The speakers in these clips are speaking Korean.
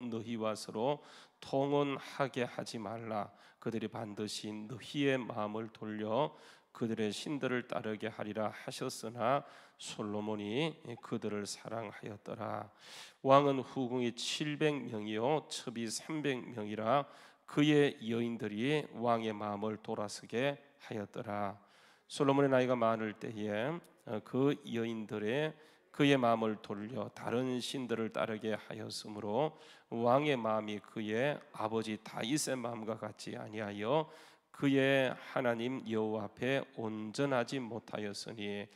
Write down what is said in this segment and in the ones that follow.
너희와 서로 통혼하게 하지 말라. 그들이 반드시 너희의 마음을 돌려 그들의 신들을 따르게 하리라 하셨으나 솔로몬이 그들을 사랑하였더라. 왕은 후궁이 700명이요 첩이 300명이라 그의 여인들이 왕의 마음을 돌아서게 하였더라. 솔로몬의 나이가 많을 때에 그 여인들의 그의 마음을 돌려 다른 신들을 따르게 하였으므로 왕의 마음이 그의 아버지 다윗의 마음과 같지 아니하여 그의 하나님 여호와 앞에 온전하지 못하였으니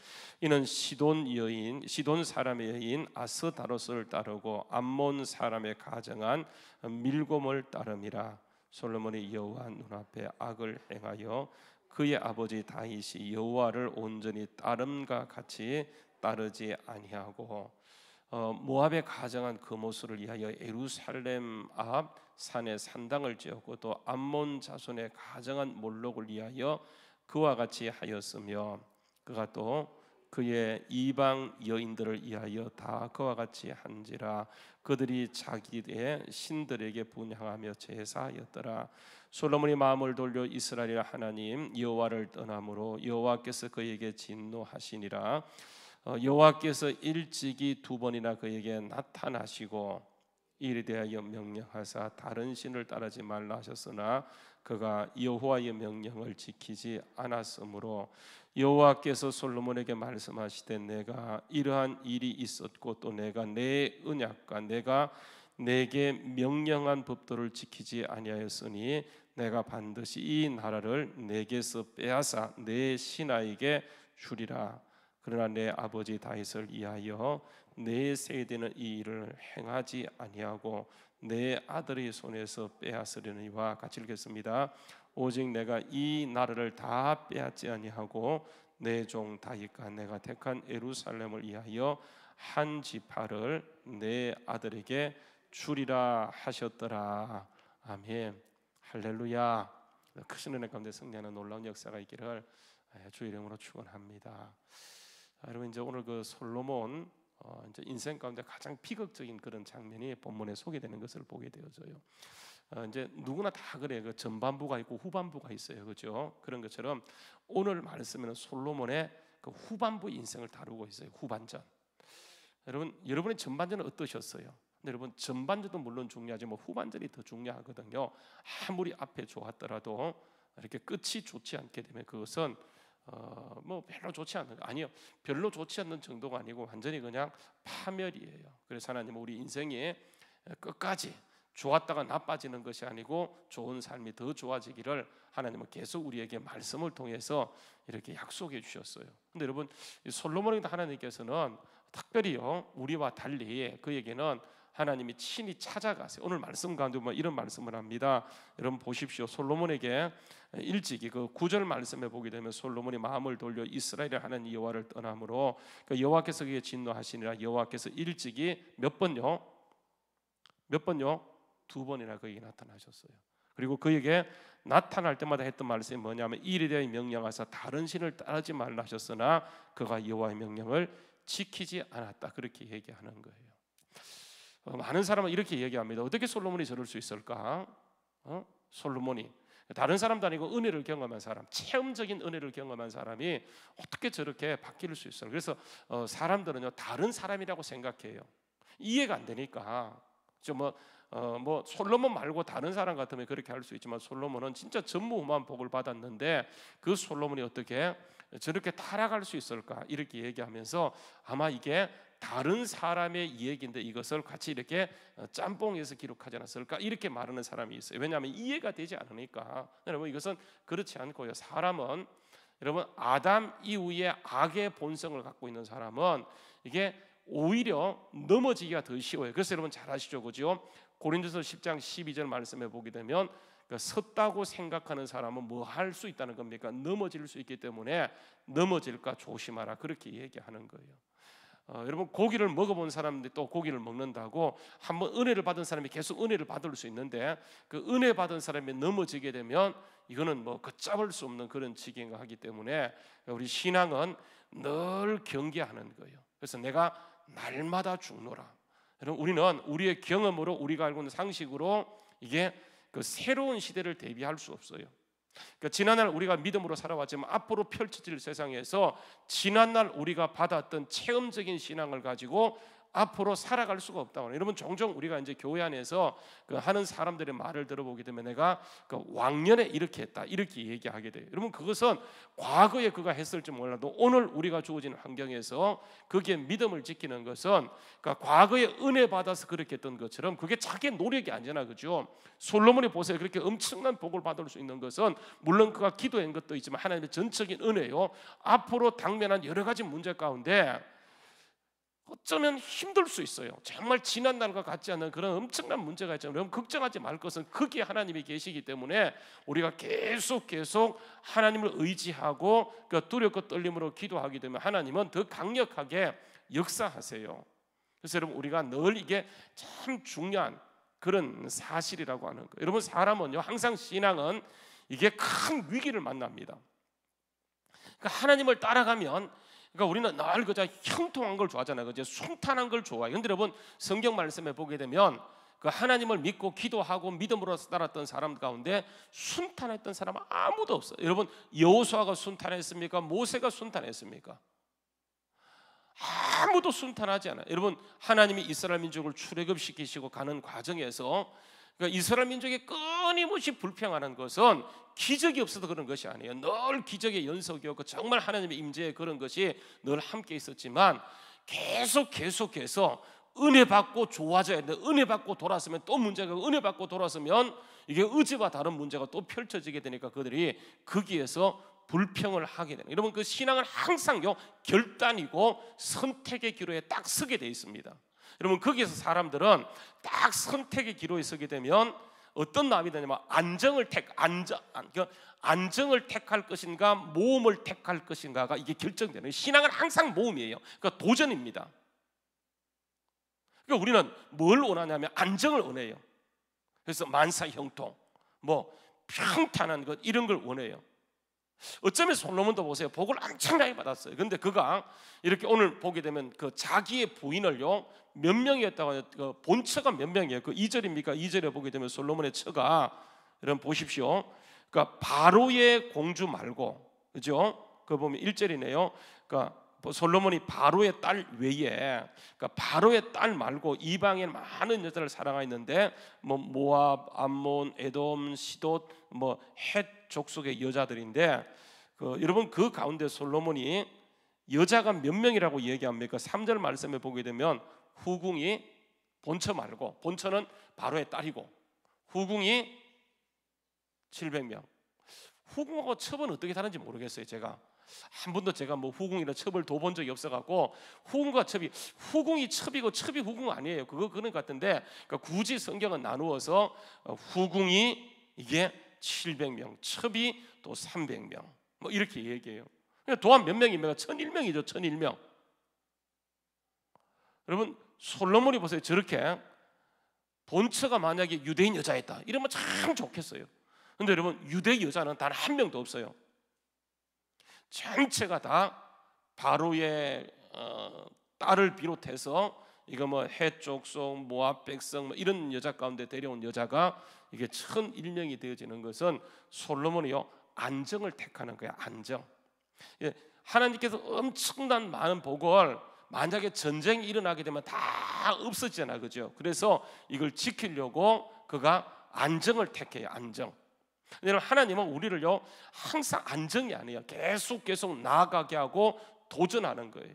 이는 시돈 사람의 여인 아스다로스를 따르고 암몬 사람의 가정한 밀곰을 따름이라. 솔로몬이 여호와 눈앞에 악을 행하여 그의 아버지 다윗이 여호와를 온전히 따름과 같이 따르지 아니하고 모압에 가정한 그모스를 위하여 예루살렘 앞 산에 산당을 지었고 또 암몬 자손의 가정한 몰록을 위하여 그와 같이 하였으며 그가 또 그의 이방 여인들을 위하여 다 그와 같이 한지라. 그들이 자기의 신들에게 분향하며 제사하였더라. 솔로몬이 마음을 돌려 이스라엘 하나님 여호와를 떠남으로 여호와께서 그에게 진노하시니라. 여호와께서 일찍이 2번이나 그에게 나타나시고 이에 대하여 명령하사 다른 신을 따르지 말라 하셨으나 그가 여호와의 명령을 지키지 않았으므로 여호와께서 솔로몬에게 말씀하시되 내가 이러한 일이 있었고 또 내가 내 언약과 내가 내게 명령한 법도를 지키지 아니하였으니 내가 반드시 이 나라를 내게서 빼앗아 내 신하에게 주리라. 그러나 내 아버지 다윗을 위하여 내 세대는 이 일을 행하지 아니하고 내 아들의 손에서 빼앗으려니와. 같이 읽겠습니다. 오직 내가 이 나라를 다 빼앗지 아니하고 내 종 다윗과 내가 택한 예루살렘을 위하여 한 지파를 내 아들에게 주리라 하셨더라. 아멘. 할렐루야. 크신 은혜 가운데 승리하는 놀라운 역사가 있기를 주의 이름으로 축원합니다. 여러분 이제 오늘 그 솔로몬 이제 인생 가운데 가장 비극적인 그런 장면이 본문에 소개되는 것을 보게 되어져요. 이제 누구나 다 그래. 그 전반부가 있고 후반부가 있어요, 그렇죠? 그런 것처럼 오늘 말씀에는 솔로몬의 그 후반부 인생을 다루고 있어요. 후반전. 여러분의 전반전은 어떠셨어요? 근데 여러분 전반전도 물론 중요하지만 후반전이 더 중요하거든요. 아무리 앞에 좋았더라도 이렇게 끝이 좋지 않게 되면 그것은 뭐 별로 좋지 않은 거 아니요. 별로 좋지 않는 정도가 아니고 완전히 그냥 파멸이에요. 그래서 하나님은 우리 인생이 끝까지 좋았다가 나빠지는 것이 아니고 좋은 삶이 더 좋아지기를 하나님은 계속 우리에게 말씀을 통해서 이렇게 약속해 주셨어요. 근데 여러분 솔로몬에게 하나님께서는 특별히요 우리와 달리 그에게는 하나님이 친히 찾아가세요. 오늘 말씀 가운데 보면 이런 말씀을 합니다. 여러분 보십시오. 솔로몬에게 일찍이 그 9절 말씀에 보게 되면 솔로몬이 마음을 돌려 이스라엘의 하나님 여호와를 떠남으로 여호와께서 그에게 진노하시니라. 여호와께서 일찍이 몇 번요? 2번이나 그에게 나타나셨어요. 그리고 그에게 나타날 때마다 했던 말씀이 뭐냐면 이 일에 대해 명령하사 다른 신을 따르지 말라 하셨으나 그가 여호와의 명령을 지키지 않았다. 그렇게 얘기하는 거예요. 많은 사람은 이렇게 얘기합니다. 어떻게 솔로몬이 저럴 수 있을까? 솔로몬이 다른 사람도 아니고 은혜를 경험한 사람, 체험적인 은혜를 경험한 사람이 어떻게 저렇게 바뀔 수 있어요? 그래서 사람들은요 다른 사람이라고 생각해요. 이해가 안 되니까 뭐 솔로몬 말고 다른 사람 같으면 그렇게 할 수 있지만 솔로몬은 진짜 전무후무한 복을 받았는데 그 솔로몬이 어떻게 저렇게 타락할 수 있을까? 이렇게 얘기하면서 아마 이게 다른 사람의 얘기인데 이것을 같이 이렇게 짬뽕해서 기록하지 않았을까? 이렇게 말하는 사람이 있어요. 왜냐하면 이해가 되지 않으니까. 여러분 이것은 그렇지 않고요. 사람은 여러분 아담 이후에 악의 본성을 갖고 있는 사람은 이게 오히려 넘어지기가 더 쉬워요. 그래서 여러분 잘 아시죠, 그죠? 고린도서 10장 12절 말씀에 보게 되면 섰다고 생각하는 사람은 뭐 할 수 있다는 겁니까? 넘어질 수 있기 때문에 넘어질까 조심하라 그렇게 얘기하는 거예요. 여러분 고기를 먹어본 사람들이 또 고기를 먹는다고 한번 은혜를 받은 사람이 계속 은혜를 받을 수 있는데 그 은혜 받은 사람이 넘어지게 되면 이거는 뭐 걷잡을 수 없는 그런 지경을 하기 때문에 우리 신앙은 늘 경계하는 거예요. 그래서 내가 날마다 죽노라. 여러분, 우리는 우리의 경험으로, 우리가 알고 있는 상식으로 이게 그 새로운 시대를 대비할 수 없어요. 그러니까 지난날 우리가 믿음으로 살아왔지만 앞으로 펼쳐질 세상에서 지난날 우리가 받았던 체험적인 신앙을 가지고 앞으로 살아갈 수가 없다고. 여러분, 종종 우리가 이제 교회 안에서 그 하는 사람들의 말을 들어보게 되면 내가 그 왕년에 이렇게 했다 이렇게 얘기하게 돼요. 여러분, 그것은 과거에 그가 했을지 몰라도 오늘 우리가 주어진 환경에서 그게 믿음을 지키는 것은 그러니까 과거에 은혜 받아서 그렇게 했던 것처럼 그게 자기의 노력이 아니잖아, 그죠? 솔로몬이 보세요. 그렇게 엄청난 복을 받을 수 있는 것은 물론 그가 기도한 것도 있지만 하나님의 전적인 은혜요. 앞으로 당면한 여러 가지 문제 가운데 어쩌면 힘들 수 있어요. 정말 지난 날과 같지 않은 그런 엄청난 문제가 있잖아요. 여러분, 걱정하지 말 것은 거기에 하나님이 계시기 때문에 우리가 계속 하나님을 의지하고 그 두렵고 떨림으로 기도하게 되면 하나님은 더 강력하게 역사하세요. 그래서 여러분, 우리가 늘 이게 참 중요한 그런 사실이라고 하는 거예요. 여러분, 사람은요 항상 신앙은 이게 큰 위기를 만납니다. 그러니까 하나님을 따라가면, 그러니까 우리는 늘 그저 형통한 걸 좋아하잖아요. 그저 순탄한 걸 좋아해요. 근데 여러분, 성경 말씀에 보게 되면 그 하나님을 믿고 기도하고 믿음으로 따랐던 사람 가운데 순탄했던 사람은 아무도 없어요. 여러분, 여호수아가 순탄했습니까? 모세가 순탄했습니까? 아무도 순탄하지 않아요. 여러분, 하나님이 이스라엘 민족을 출애굽시키시고 가는 과정에서 그러니까 이스라엘 민족이 끊임없이 불평하는 것은 기적이 없어서 그런 것이 아니에요. 늘 기적의 연속이었고 정말 하나님의 임재의 그런 것이 늘 함께 있었지만 계속해서 은혜 받고 좋아져야 되는데 은혜 받고 돌아서면 또 문제가, 은혜 받고 돌아서면 이게 의지와 다른 문제가 또 펼쳐지게 되니까 그들이 거기에서 불평을 하게 되는. 여러분, 그 신앙은 항상요 결단이고 선택의 기로에 딱 서게 돼 있습니다. 여러분, 거기에서 사람들은 딱 선택의 기로에 서게 되면 어떤 마음이 되냐면 안정을 택할 것인가 모험을 택할 것인가가 이게 결정되는. 신앙은 항상 모험이에요. 그러니까 도전입니다. 그러니까 우리는 뭘 원하냐면 안정을 원해요. 그래서 만사 형통, 뭐 평탄한 것 이런 걸 원해요. 어쩌면 솔로몬도 보세요. 복을 엄청나게 받았어요. 그런데 그가 이렇게 오늘 보게 되면 그 자기의 부인을요 몇 명이었다고, 그 본처가 몇 명이에요? 그 2절입니까? 2절에 보게 되면 솔로몬의 처가, 여러분 보십시오. 그러니까 바로의 공주 말고, 그죠? 그 보면 1절이네요. 그러니까 솔로몬이 바로의 딸 외에, 그러니까 바로의 딸 말고 이방에 많은 여자를 사랑하였는데 뭐 모압, 암몬, 에돔, 시돗, 뭐 헷 족속의 여자들인데 여러분, 그 가운데 솔로몬이 여자가 몇 명이라고 얘기합니까? 3절 말씀에 보게 되면 후궁이, 본처 말고, 본처는 바로의 딸이고 후궁이 700명. 후궁하고 첩은 어떻게 다른지 모르겠어요. 제가 한 번도 제가 뭐 후궁이나 첩을 둬본 적이 없어갖고 후궁과 첩이, 후궁이 첩이고 첩이 후궁 아니에요. 그런 것 같은데, 그러니까 굳이 성경은 나누어서 후궁이 이게 700명, 첩이 또 300명, 뭐 이렇게 얘기해요. 도합 몇 명입니까? 1001명이죠. 1001명. 여러분, 솔로몬이 보세요. 저렇게 본처가 만약에 유대인 여자였다 이러면 참 좋겠어요. 근데 여러분, 유대 여자는 단 한 명도 없어요. 전체가 다 바로의 딸을 비롯해서 이거 뭐 헷 족속, 모압 백성 뭐 이런 여자 가운데 데려온 여자가 이게 1001명이 되어지는 것은 솔로몬이요 안정을 택하는 거야. 안정. 하나님께서 엄청난 많은 복을, 만약에 전쟁이 일어나게 되면 다 없어지잖아, 그죠? 그래서 이걸 지키려고 그가 안정을 택해요. 안정. 여러분, 하나님은 우리를요 항상 안정이 아니에요. 계속 나아가게 하고 도전하는 거예요.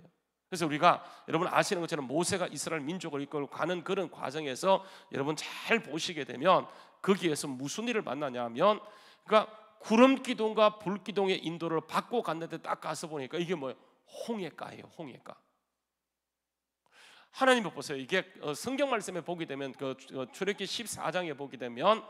그래서 우리가 여러분 아시는 것처럼 모세가 이스라엘 민족을 이끌고 가는 그런 과정에서 여러분 잘 보시게 되면 거기에서 무슨 일을 만나냐 하면, 그러니까 구름 기둥과 불 기둥의 인도를 받고 갔는데 딱 가서 보니까 이게 뭐예요? 홍해가예요. 홍해가. 하나님 보세요. 이게 성경 말씀에 보게 되면 그 출애굽기 14장에 보게 되면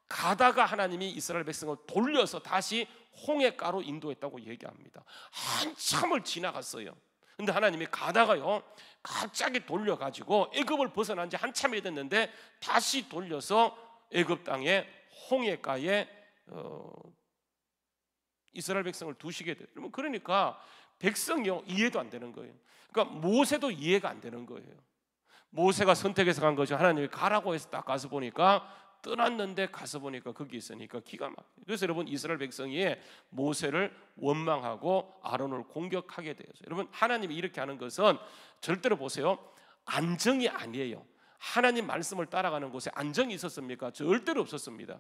가다가 하나님이 이스라엘 백성을 돌려서 다시 홍해가로 인도했다고 얘기합니다. 한참을 지나갔어요. 근데 하나님이 가다가요 갑자기 돌려가지고 애굽을 벗어난 지 한참이 됐는데 다시 돌려서 애굽 땅에 홍해가에 이스라엘 백성을 두시게 돼요. 그러니까 백성이요 이해도 안 되는 거예요. 그러니까 모세도 이해가 안 되는 거예요. 모세가 선택해서 간 것이 하나님이 가라고 해서 딱 가서 보니까 떠났는데 가서 보니까 거기 있으니까 기가 막혀요. 그래서 여러분 이스라엘 백성이 모세를 원망하고 아론을 공격하게 되었어요. 여러분 하나님이 이렇게 하는 것은 절대로 보세요. 안정이 아니에요. 하나님 말씀을 따라가는 곳에 안정이 있었습니까? 절대로 없었습니다.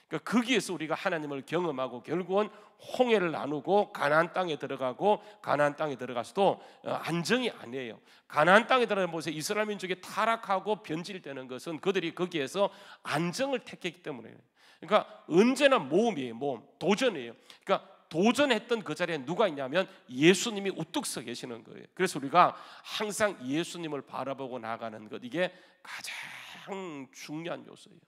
그러니까 거기에서 우리가 하나님을 경험하고 결국은 홍해를 나누고 가나안 땅에 들어가고 가나안 땅에 들어가서도 안정이 아니에요. 가나안 땅에 들어가는 곳에 이스라엘 민족이 타락하고 변질되는 것은 그들이 거기에서 안정을 택했기 때문에. 그러니까 언제나 모험이에요. 모험, 도전이에요. 그러니까 도전했던 그 자리에 누가 있냐면 예수님이 우뚝 서 계시는 거예요. 그래서 우리가 항상 예수님을 바라보고 나가는 것, 이게 가장 중요한 요소예요.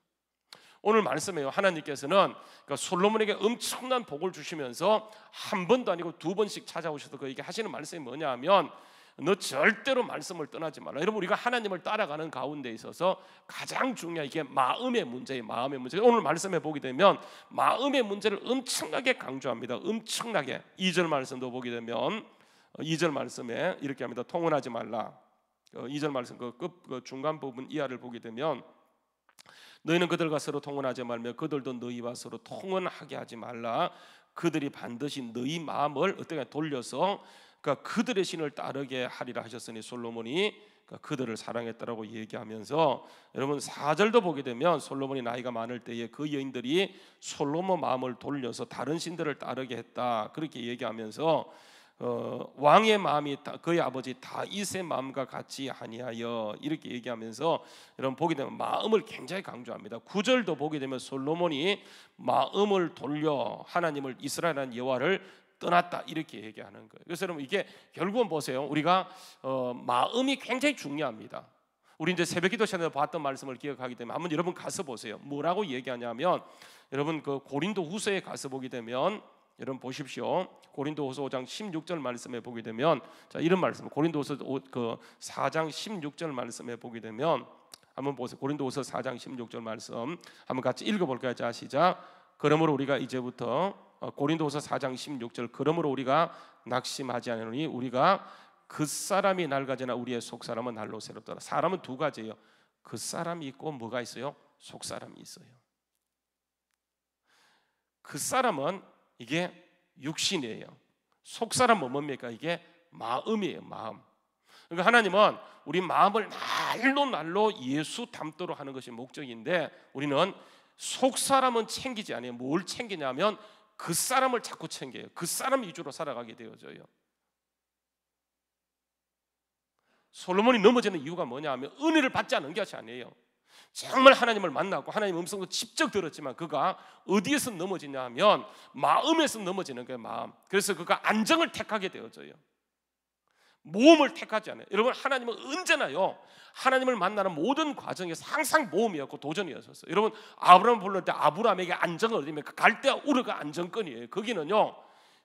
오늘 말씀에요. 하나님께서는 그러니까 솔로몬에게 엄청난 복을 주시면서 한 번도 아니고 두 번씩 찾아오셔서 그에게 하시는 말씀이 뭐냐면 너 절대로 말씀을 떠나지 말라. 여러분 우리가 하나님을 따라가는 가운데 있어서 가장 중요한 이게 마음의 문제예요. 마음의 문제. 오늘 말씀에 보게 되면 마음의 문제를 엄청나게 강조합니다. 엄청나게. 2절 말씀도 보게 되면 2절 말씀에 이렇게 합니다. 통혼하지 말라. 2절 말씀 그 중간 부분 이하를 보게 되면 너희는 그들과 서로 통혼하지 말며 그들도 너희와 서로 통혼하게 하지 말라. 그들이 반드시 너희 마음을 어떻게 돌려서 그러니까 그들의 신을 따르게 하리라 하셨으니 솔로몬이 그러니까 그들을 사랑했다라고 얘기하면서 여러분 4절도 보게 되면 솔로몬이 나이가 많을 때에 그 여인들이 솔로몬 마음을 돌려서 다른 신들을 따르게 했다 그렇게 얘기하면서 왕의 마음이 그의 아버지 다윗의 마음과 같이 아니하여 이렇게 얘기하면서 여러분 보게 되면 마음을 굉장히 강조합니다. 9절도 보게 되면 솔로몬이 마음을 돌려 하나님을 이스라엘한 여호와를 떠났다 이렇게 얘기하는 거예요. 그래서 여러분 이게 결국은 보세요. 우리가 마음이 굉장히 중요합니다. 우리 이제 새벽기도 시간에 봤던 말씀을 기억하기 때문에 한번 여러분 가서 보세요. 뭐라고 얘기하냐면 여러분 그 고린도후서에 가서 보게 되면 여러분 보십시오. 고린도후서 5장 16절 말씀에 보게 되면 자 이런 말씀 고린도후서 그 4장 16절 말씀에 보게 되면 한번 보세요. 고린도후서 4장 16절 말씀 한번 같이 읽어볼까요? 자 시작. 그러므로 우리가 이제부터 고린도후서 4장 16절 그러므로 우리가 낙심하지 않으니 우리가 그 사람이 낡아지나 우리의 속사람은 날로 새롭더라. 사람은 두 가지예요. 그 사람이 있고 뭐가 있어요? 속사람이 있어요. 그 사람은 이게 육신이에요. 속사람은 뭡니까? 이게 마음이에요. 마음. 그러니까 하나님은 우리 마음을 날로 예수 닮도록 하는 것이 목적인데 우리는 속사람은 챙기지 않아요. 뭘 챙기냐면 그 사람을 자꾸 챙겨요. 그 사람 위주로 살아가게 되어져요. 솔로몬이 넘어지는 이유가 뭐냐면 은혜를 받지 않은 것이 아니에요. 정말 하나님을 만나고 하나님의 음성도 직접 들었지만 그가 어디에서 넘어지냐 하면 마음에서 넘어지는 거예요. 마음. 그래서 그가 안정을 택하게 되어져요. 모험을 택하지 않아요. 여러분 하나님은 언제나요 하나님을 만나는 모든 과정에서 항상 모험이었고 도전이었어요. 여러분 아브라함 불렀을 때 아브라함에게 안정을 얻으면 갈대아 우르가 안정권이에요.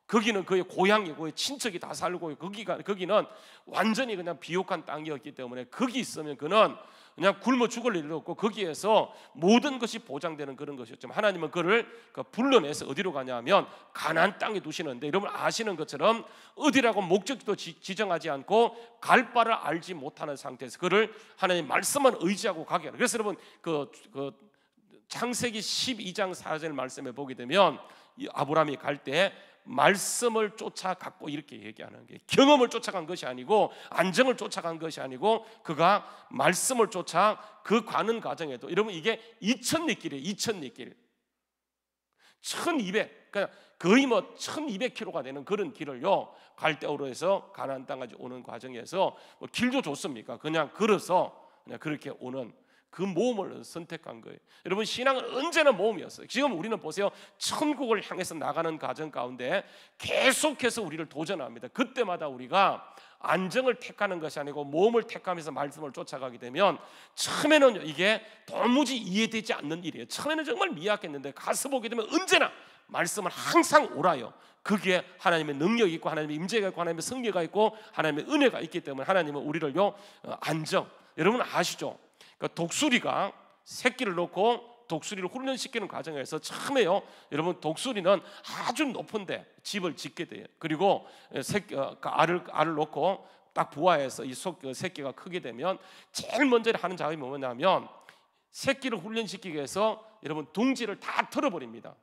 거기는 그의 고향이고 친척이 다 살고 거기는 완전히 그냥 비옥한 땅이었기 때문에 거기 있으면 그는 그냥 굶어 죽을 일도 없고 거기에서 모든 것이 보장되는 그런 것이었지만 하나님은 그를 불러내서 어디로 가냐면 가나안 땅에 두시는데 여러분 아시는 것처럼 어디라고 목적도 지정하지 않고 갈 바를 알지 못하는 상태에서 그를 하나님 말씀만 의지하고 가게 하는. 그래서 여러분 그 창세기 12장 4절 말씀에 보게 되면 아브라함이 갈 때 말씀을 쫓아갔고 이렇게 얘기하는 게 경험을 쫓아간 것이 아니고 안정을 쫓아간 것이 아니고 그가 말씀을 쫓아 그 가는 과정에도 여러분 이게 2000리길이에요. 2000리길 1200 그러니까 거의 뭐 1200km가 되는 그런 길을요 갈대아우르 해서 가나안 땅까지 오는 과정에서 뭐 길도 좋습니까? 그냥 걸어서 그냥 그렇게 오는 그 모험을 선택한 거예요. 여러분 신앙은 언제나 모험이었어요. 지금 우리는 보세요. 천국을 향해서 나가는 과정 가운데 계속해서 우리를 도전합니다. 그때마다 우리가 안정을 택하는 것이 아니고 모험을 택하면서 말씀을 쫓아가게 되면 처음에는 이게 도무지 이해되지 않는 일이에요. 처음에는 정말 미약했는데 가서 보게 되면 언제나 말씀은 항상 옳아요. 거기에 하나님의 능력이 있고 하나님의 임재가 있고 하나님의 승리가 있고 하나님의 은혜가 있기 때문에 하나님은 우리를요 안정. 여러분 아시죠? 그러니까 독수리가 새끼를 놓고 독수리를 훈련시키는 과정에서 처음에요. 여러분 독수리는 아주 높은데 집을 짓게 돼요. 그리고 알을 놓고 딱 부화해서 이 새끼가 크게 되면 제일 먼저 하는 작업이 뭐냐면 새끼를 훈련시키기 위해서 여러분 둥지를 다 털어버립니다.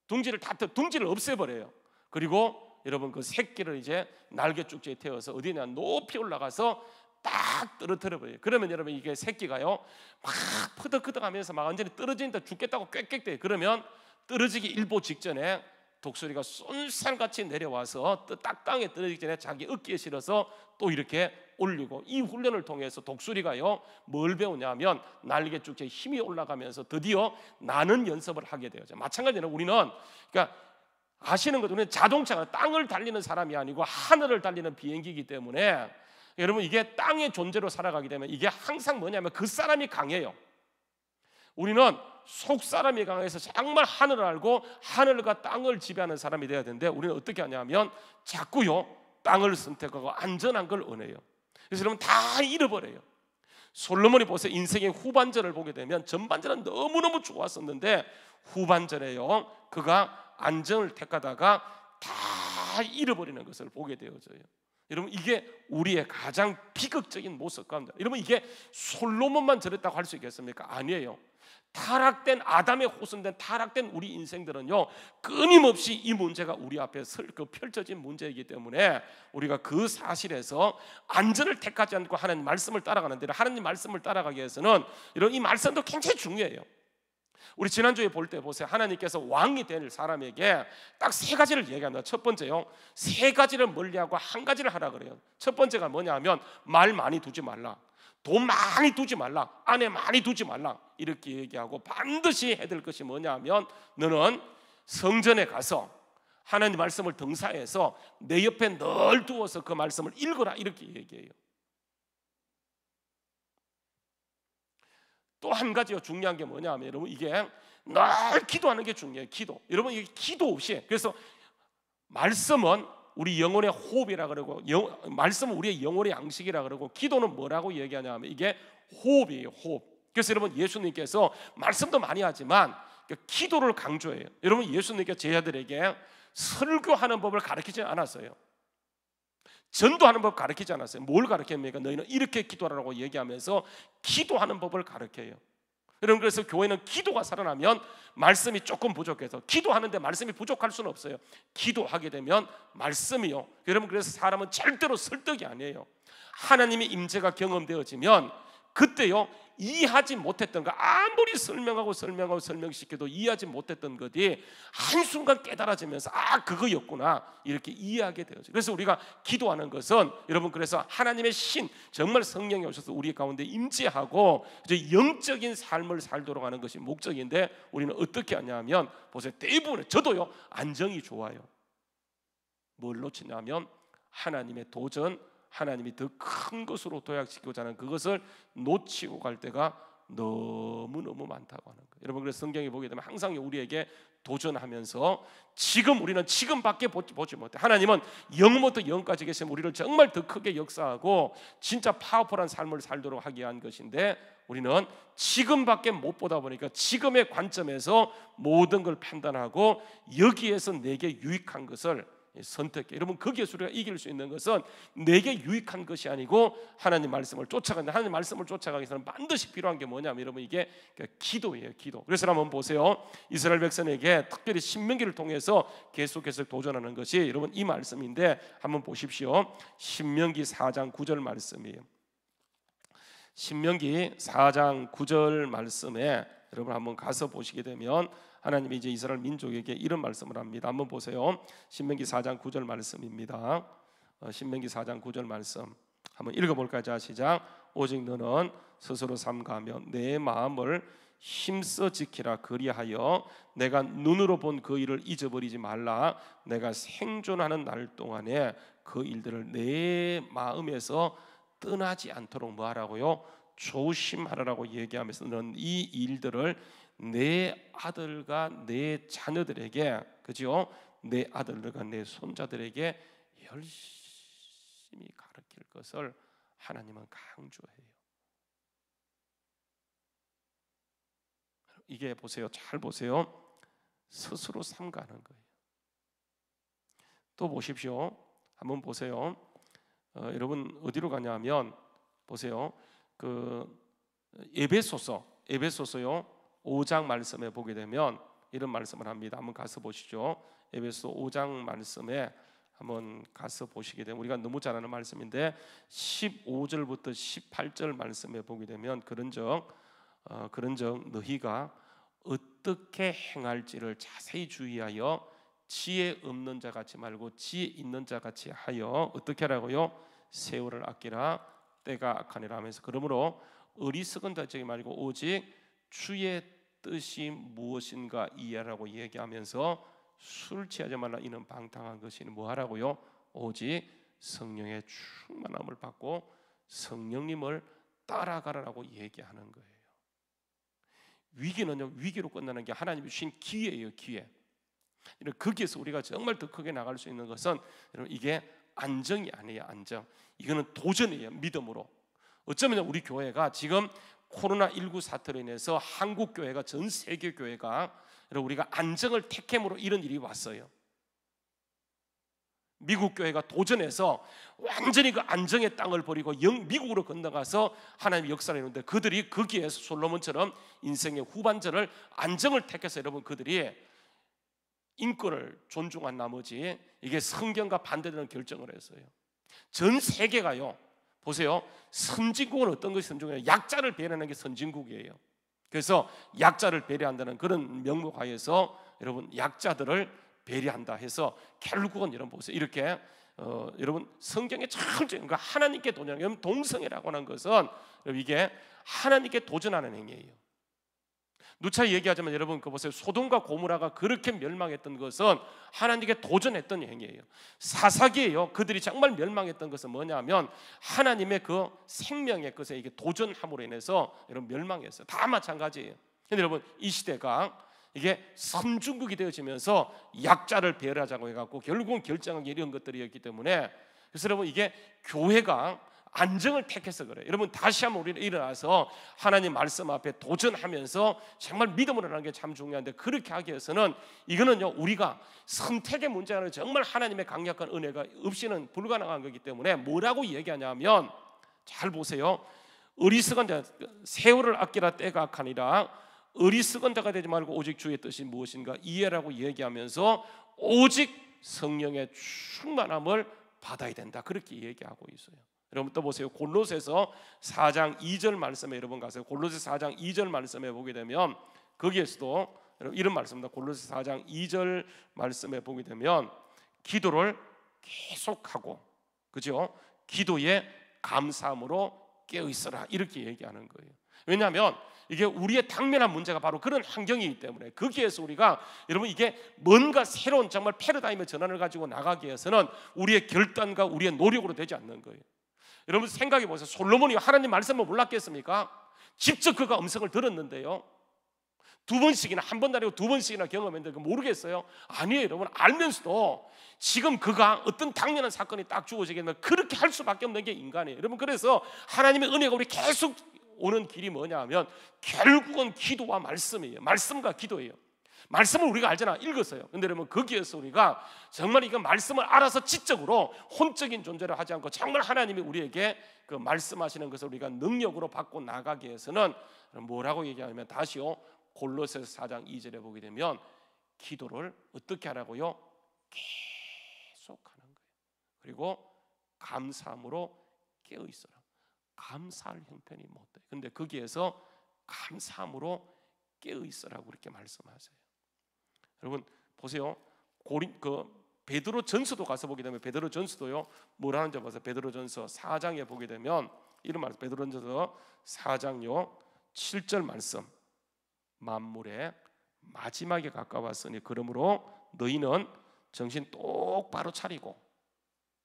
둥지를 없애버려요. 그리고 여러분 그 새끼를 이제 날개 쭉지에 태워서 어디냐 높이 올라가서 딱 떨어뜨려버려요. 그러면 여러분 이게 새끼가요 막 퍼덕퍼덕하면서 막 완전히 떨어진다 죽겠다고 꽥꽥대요. 그러면 떨어지기 일보 직전에 독수리가 쏜살같이 내려와서 딱 땅에 떨어지기 전에 자기 어깨에 실어서 또 이렇게 올리고, 이 훈련을 통해서 독수리가요 뭘 배우냐면 날개 쭉지에 힘이 올라가면서 드디어 나는 연습을 하게 되죠. 마찬가지로 우리는 그러니까 아시는 것처럼 자동차가 땅을 달리는 사람이 아니고 하늘을 달리는 비행기이기 때문에 여러분 이게 땅의 존재로 살아가게 되면 이게 항상 뭐냐면 그 사람이 강해요. 우리는 속 사람이 강해서 정말 하늘을 알고 하늘과 땅을 지배하는 사람이 돼야 되는데 우리는 어떻게 하냐면 자꾸요 땅을 선택하고 안전한 걸 원해요. 그래서 여러분 다 잃어버려요. 솔로몬이 보세요. 인생의 후반전을 보게 되면 전반전은 너무너무 좋았었는데 후반전에요 그가 안전을 택하다가 다 잃어버리는 것을 보게 되어져요. 여러분 이게 우리의 가장 비극적인 모습 가운데, 여러분 이게 솔로몬만 저랬다고 할 수 있겠습니까? 아니에요. 타락된 아담의 호손된 타락된 우리 인생들은요 끊임없이 이 문제가 우리 앞에 펼쳐진 문제이기 때문에 우리가 그 사실에서 안전을 택하지 않고 하나님 말씀을 따라가는데, 하나님 말씀을 따라가기 위해서는 이런 이 말씀도 굉장히 중요해요. 우리 지난주에 볼 때 보세요. 하나님께서 왕이 될 사람에게 딱 세 가지를 얘기합니다. 첫 번째요, 세 가지를 멀리하고 한 가지를 하라 그래요. 첫 번째가 뭐냐 하면 말 많이 두지 말라, 돈 많이 두지 말라, 아내 많이 두지 말라, 이렇게 얘기하고 반드시 해야 될 것이 뭐냐 하면 너는 성전에 가서 하나님 말씀을 등사해서 내 옆에 늘 두어서 그 말씀을 읽어라, 이렇게 얘기해요. 또 한 가지가 중요한 게 뭐냐 하면 여러분 이게 늘 기도하는 게 중요해요. 기도. 여러분 이게 기도 없이, 그래서 말씀은 우리 영혼의 호흡이라 그러고 말씀은 우리의 영혼의 양식이라 그러고 기도는 뭐라고 얘기하냐 하면 이게 호흡이에요. 호흡. 그래서 여러분 예수님께서 말씀도 많이 하지만 기도를 강조해요. 여러분 예수님께서 제자들에게 설교하는 법을 가르치지 않았어요. 전도하는 법 가르치지 않았어요. 뭘 가르칩니까? 너희는 이렇게 기도하라고 얘기하면서 기도하는 법을 가르쳐요. 여러분 그래서 교회는 기도가 살아나면 말씀이 조금 부족해서, 기도하는데 말씀이 부족할 수는 없어요. 기도하게 되면 말씀이요. 여러분 그래서 사람은 절대로 설득이 아니에요. 하나님의 임재가 경험되어지면 그때요 이해하지 못했던 거 아무리 설명시켜도 이해하지 못했던 것이 한순간 깨달아지면서 아 그거였구나 이렇게 이해하게 되어져요. 그래서 우리가 기도하는 것은 여러분 그래서 하나님의 신 정말 성령이 오셔서 우리 가운데 임재하고 이제 영적인 삶을 살도록 하는 것이 목적인데 우리는 어떻게 하냐면 보세요. 대부분 저도요 안정이 좋아요. 뭘 놓치냐면 하나님의 도전, 하나님이 더 큰 것으로 도약시키고자 하는 그것을 놓치고 갈 때가 너무너무 많다고 하는 거예요. 여러분 그래서 성경에 보게 되면 항상 우리에게 도전하면서 지금 우리는 지금밖에 보지 못해. 하나님은 영부터 영까지 계시면 우리를 정말 더 크게 역사하고 진짜 파워풀한 삶을 살도록 하기 위한 것인데 우리는 지금밖에 못 보다 보니까 지금의 관점에서 모든 걸 판단하고 여기에서 내게 유익한 것을 선택해. 여러분 거기에서 우리가 이길 수 있는 것은 내게 유익한 것이 아니고 하나님 말씀을 쫓아가는, 하나님 말씀을 쫓아가기 위해서는 반드시 필요한 게 뭐냐면 여러분 이게 기도예요. 기도. 그래서 한번 보세요. 이스라엘 백성에게 특별히 신명기를 통해서 계속해서 도전하는 것이 여러분 이 말씀인데 한번 보십시오. 신명기 4장 9절 말씀이에요. 신명기 4장 9절 말씀에 여러분 한번 가서 보시게 되면 하나님이 이제 이스라엘 민족에게 이런 말씀을 합니다. 한번 보세요. 신명기 4장 9절 말씀입니다. 신명기 4장 9절 말씀 한번 읽어볼까요? 자 시작. 오직 너는 스스로 삼가하며 내 마음을 힘써 지키라. 그리하여 내가 눈으로 본 그 일을 잊어버리지 말라. 내가 생존하는 날 동안에 그 일들을 내 마음에서 떠나지 않도록 뭐하라고요? 조심하라고 얘기하면서 너는 이 일들을 내 아들과 내 자녀들에게, 그죠? 내 아들과 내 손자들에게 열심히 가르칠 것을 하나님은 강조해요. 이게 보세요. 잘 보세요. 스스로 삼가는 거예요. 또 보십시오. 한번 보세요. 여러분 어디로 가냐면 보세요. 그 에베소서요 5장 말씀에 보게 되면 이런 말씀을 합니다. 한번 가서 보시죠. 에베소 5장 말씀에 한번 가서 보시게 되면 우리가 너무 잘 아는 말씀인데 15절부터 18절 말씀에 보게 되면 그런즉 너희가 어떻게 행할지를 자세히 주의하여 지혜 없는 자 같이 말고 지혜 있는 자 같이 하여 어떻게 하라고요? 세월을 아끼라 때가 악하니라 하면서 그러므로 어리석은 자적이 말고 오직 주의 뜻이 무엇인가 이해하라고 얘기하면서 술 취하지 말라 이는 방탕한 것이니 뭐하라고요? 오직 성령의 충만함을 받고 성령님을 따라가라라고 얘기하는 거예요. 위기는요 위기로 끝나는 게 하나님이 주신 기회예요. 기회. 거기에서 우리가 정말 더 크게 나갈 수 있는 것은 여러분 이게 안정이 아니에요. 안정. 이거는 도전이에요. 믿음으로. 어쩌면 우리 교회가 지금 코로나19 사태로 인해서 한국 교회가 전 세계 교회가 우리가 안정을 택함으로 이런 일이 왔어요. 미국 교회가 도전해서 완전히 그 안정의 땅을 버리고 미국으로 건너가서 하나님의 역사를 했는데 그들이 거기에서 솔로몬처럼 인생의 후반전을 안정을 택해서 여러분 그들이 인권을 존중한 나머지 이게 성경과 반대되는 결정을 했어요. 전 세계가요. 보세요. 선진국은 어떤 것이 선진국이에요? 약자를 배려하는 게 선진국이에요. 그래서 약자를 배려한다는 그런 명목 하에서 여러분 약자들을 배려한다 해서 결국은 여러분 보세요. 이렇게 여러분 성경에 철저히 그러니까 하나님께 도전하는 동성애라고 하는 것은 이게 하나님께 도전하는 행위예요. 누차 얘기하자면 여러분 그 보세요. 소돔과 고모라가 그렇게 멸망했던 것은 하나님께 도전했던 행위예요. 사사기예요. 그들이 정말 멸망했던 것은 뭐냐면 하나님의 그 생명의 것에 이게 도전함으로 인해서 여러분 멸망했어요. 다 마찬가지예요. 근데 여러분 이 시대가 이게 선진국이 되어지면서 약자를 배려하자고 해갖고 결국은 결정한 게 이런 것들이었기 때문에 그래서 여러분 이게 교회가 안정을 택해서 그래요. 여러분 다시 한번 우리는 일어나서 하나님 말씀 앞에 도전하면서 정말 믿음으로 하는 게 참 중요한데 그렇게 하기 위해서는 이거는요 우리가 선택의 문제가 아니라 정말 하나님의 강력한 은혜가 없이는 불가능한 거기 때문에 뭐라고 얘기하냐면 잘 보세요. 어리석은 자 세월을 아끼라 때가 악하니라 어리석은 자가 되지 말고 오직 주의 뜻이 무엇인가 이해라고 얘기하면서 오직 성령의 충만함을 받아야 된다 그렇게 얘기하고 있어요. 여러분 또 보세요. 골로새서 4장 2절 말씀에 여러분 가세요. 골로새 4장 2절 말씀에 보게 되면 거기에서도 이런 말씀입니다. 골로새 4장 2절 말씀에 보게 되면 기도를 계속하고 그죠? 기도에 감사함으로 깨어 있어라 이렇게 얘기하는 거예요. 왜냐하면 이게 우리의 당면한 문제가 바로 그런 환경이기 때문에 거기에서 우리가 여러분 이게 뭔가 새로운 정말 패러다임의 전환을 가지고 나가기 위해서는 우리의 결단과 우리의 노력으로 되지 않는 거예요. 여러분 생각해 보세요. 솔로몬이 하나님 말씀을 몰랐겠습니까? 직접 그가 음성을 들었는데요. 두 번씩이나 한 번 아니고 두 번씩이나 경험했는데 모르겠어요? 아니에요. 여러분 알면서도 지금 그가 어떤 당연한 사건이 딱 주어지겠는데 그렇게 할 수밖에 없는 게 인간이에요. 여러분 그래서 하나님의 은혜가 우리 계속 오는 길이 뭐냐 하면 결국은 기도와 말씀이에요. 말씀과 기도예요. 말씀을 우리가 알잖아. 읽었어요. 근데 여러분 거기에서 우리가 정말 이거 말씀을 알아서 지적으로 혼적인 존재를 하지 않고 정말 하나님이 우리에게 그 말씀하시는 것을 우리가 능력으로 받고 나가기 위해서는 뭐라고 얘기하냐면 다시요. 골로새서 4장 2절에 보게 되면 기도를 어떻게 하라고요? 계속하는 거예요. 그리고 감사함으로 깨어 있어라. 감사할 형편이 못 돼. 근데 거기에서 감사함으로 깨어 있어라고 그렇게 말씀하세요. 여러분 보세요. 베드로 전서도 가서 보게 되면 베드로 전서도요. 뭐라는지 보세요. 베드로 전서 4장에 보게 되면 이런 말씀. 베드로 전서 4장요 7절 말씀. 만물의 마지막에 가까웠으니 그러므로 너희는 정신 똑바로 차리고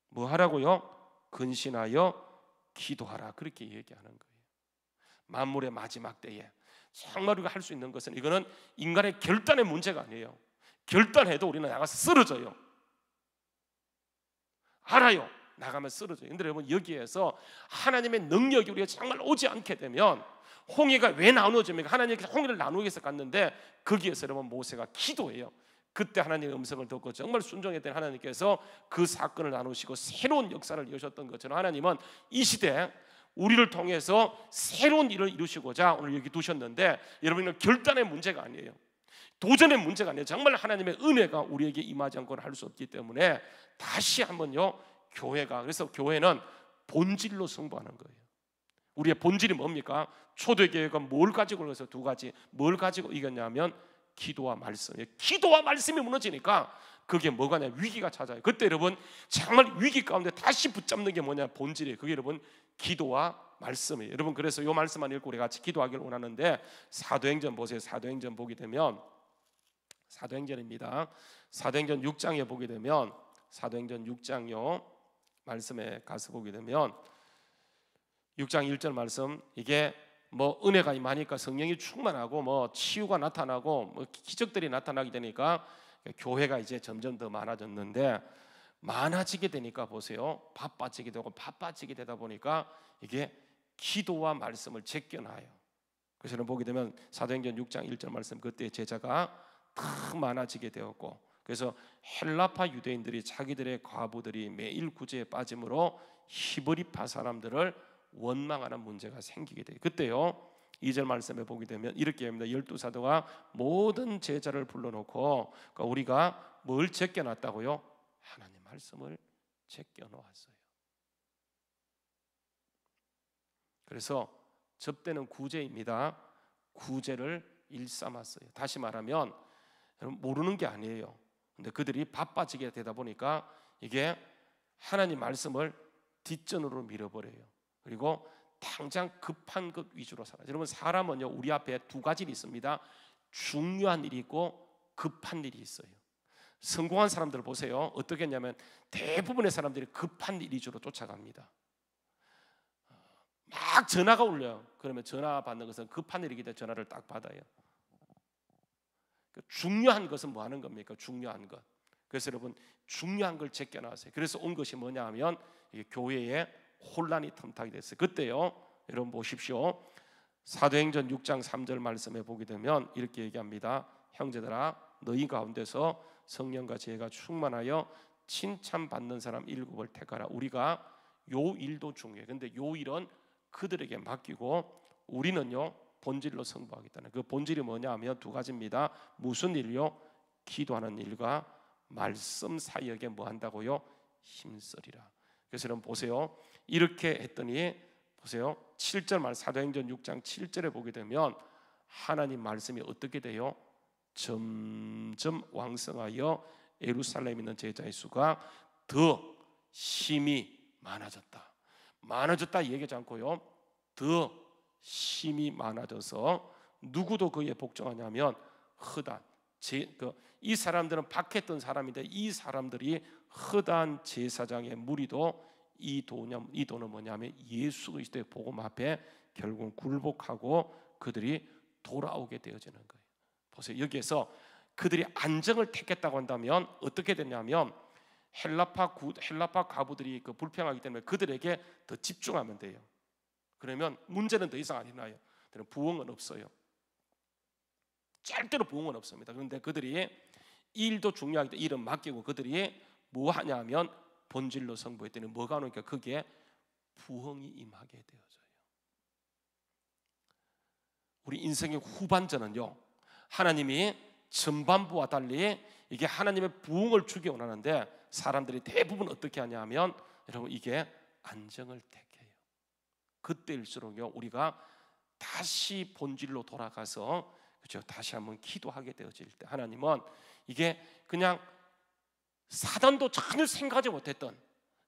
뭐 하라고요? 근신하여 기도하라 그렇게 얘기하는 거예요. 만물의 마지막 때에 정말 우리가 할 수 있는 것은 이거는 인간의 결단의 문제가 아니에요. 결단해도 우리는 나가서 쓰러져요. 알아요. 나가면 쓰러져요. 근데 여러분 여기에서 하나님의 능력이 우리가 정말 오지 않게 되면 홍해가 왜 나누어집니까? 하나님께서 홍해를 나누기 위해서 갔는데 거기에서 여러분 모세가 기도해요. 그때 하나님의 음성을 듣고 정말 순종했던 하나님께서 그 사건을 나누시고 새로운 역사를 이루셨던 것처럼 하나님은 이 시대 우리를 통해서 새로운 일을 이루시고자 오늘 여기 두셨는데, 여러분은 결단의 문제가 아니에요. 도전의 문제가 아니에요. 정말 하나님의 은혜가 우리에게 임하지 않고는 할 수 없기 때문에 다시 한번요, 교회가, 그래서 교회는 본질로 승부하는 거예요. 우리의 본질이 뭡니까? 초대교회가 뭘 가지고 그래서 두 가지, 뭘 가지고 이겼냐면 기도와 말씀이에요. 기도와 말씀이 무너지니까 그게 뭐가냐, 위기가 찾아요. 그때 여러분 정말 위기 가운데 다시 붙잡는 게 뭐냐, 본질이에요. 그게 여러분 기도와 말씀이에요. 여러분 그래서 이 말씀만 읽고 우리 같이 기도하기를 원하는데, 사도행전 보세요. 사도행전 보게 되면, 사도행전입니다. 사도행전 6장에 보게 되면, 사도행전 6장요 말씀에 가서 보게 되면 6장 1절 말씀, 이게 뭐 은혜가 임하니까 성령이 충만하고 뭐 치유가 나타나고 뭐 기적들이 나타나게 되니까 교회가 이제 점점 더 많아졌는데, 많아지게 되니까 보세요, 바빠지게 되고 바빠지게 되다 보니까 이게 기도와 말씀을 제껴놔요. 그래서 보게 되면 사도행전 6장 1절 말씀, 그때 제자가 더 많아지게 되었고, 그래서 헬라파 유대인들이 자기들의 과부들이 매일 구제에 빠짐으로 히브리파 사람들을 원망하는 문제가 생기게 돼요. 그때요 2절 말씀에 보게 되면 이렇게 합니다. 12사도가 모든 제자를 불러놓고, 그러니까 우리가 뭘 제껴놨다고요? 하나님 말씀을 제껴놓았어요. 그래서 접대는 구제입니다. 구제를 일삼았어요. 다시 말하면 모르는 게 아니에요. 근데 그들이 바빠지게 되다 보니까 이게 하나님 말씀을 뒷전으로 밀어버려요. 그리고 당장 급한 것 위주로 살아요. 여러분 사람은요, 우리 앞에 두 가지 일이 있습니다. 중요한 일이 있고 급한 일이 있어요. 성공한 사람들 보세요. 어떻게 했냐면 대부분의 사람들이 급한 일 위주로 쫓아갑니다. 막 전화가 울려요. 그러면 전화 받는 것은 급한 일이기 때문에 전화를 딱 받아요. 중요한 것은 뭐 하는 겁니까? 중요한 것. 그래서 여러분 중요한 걸 제껴놨어요. 그래서 온 것이 뭐냐 하면 교회에 혼란이 틈타게 됐어요. 그때요 여러분 보십시오. 사도행전 6장 3절 말씀에 보게 되면 이렇게 얘기합니다. 형제들아, 너희 가운데서 성령과 지혜가 충만하여 칭찬받는 사람 7을 택하라. 우리가 요 일도 중요해요. 근데 요 일은 그들에게 맡기고 우리는요 본질로 승부하겠다는, 그 본질이 뭐냐 하면 두 가지입니다. 무슨 일요? 기도하는 일과 말씀 사역에 뭐 한다고요? 힘쓰리라. 그래서 여러분 보세요. 이렇게 했더니 보세요. 7절 말, 사도행전 6장 7절에 보게 되면 하나님 말씀이 어떻게 돼요? 점점 왕성하여 예루살렘에 있는 제자의 수가 더 심히 많아졌다. 많아졌다 얘기하지 않고요, 더 심히 많아져서 누구도 그에 복종하냐면 허단 이 사람들은 박했던 사람인데, 이 사람들이 허단 제사장의 무리도 이 도는 뭐냐면 예수 그리스도의 복음 앞에 결국 굴복하고 그들이 돌아오게 되어지는 거예요. 보세요. 여기에서 그들이 안정을 택했다고 한다면 어떻게 되냐면 헬라파 가부들이 그 불평하기 때문에 그들에게 더 집중하면 돼요. 그러면 문제는 더 이상 안 일어나요. 부흥은 없어요. 절대로 부흥은 없습니다. 그런데 그들이 일도 중요하기 때문에 일은 맡기고 그들이 뭐 하냐면 본질로 승부했더니 뭐가 오니까 그게 부흥이 임하게 되어져요. 우리 인생의 후반전은요, 하나님이 전반부와 달리 이게 하나님의 부흥을 주기 원하는데 사람들이 대부분 어떻게 하냐면 여러분 이게 안정을 택해요. 그때일수록요 우리가 다시 본질로 돌아가서 그렇죠, 다시 한번 기도하게 되어질 때 하나님은 이게 그냥 사단도 전혀 생각하지 못했던,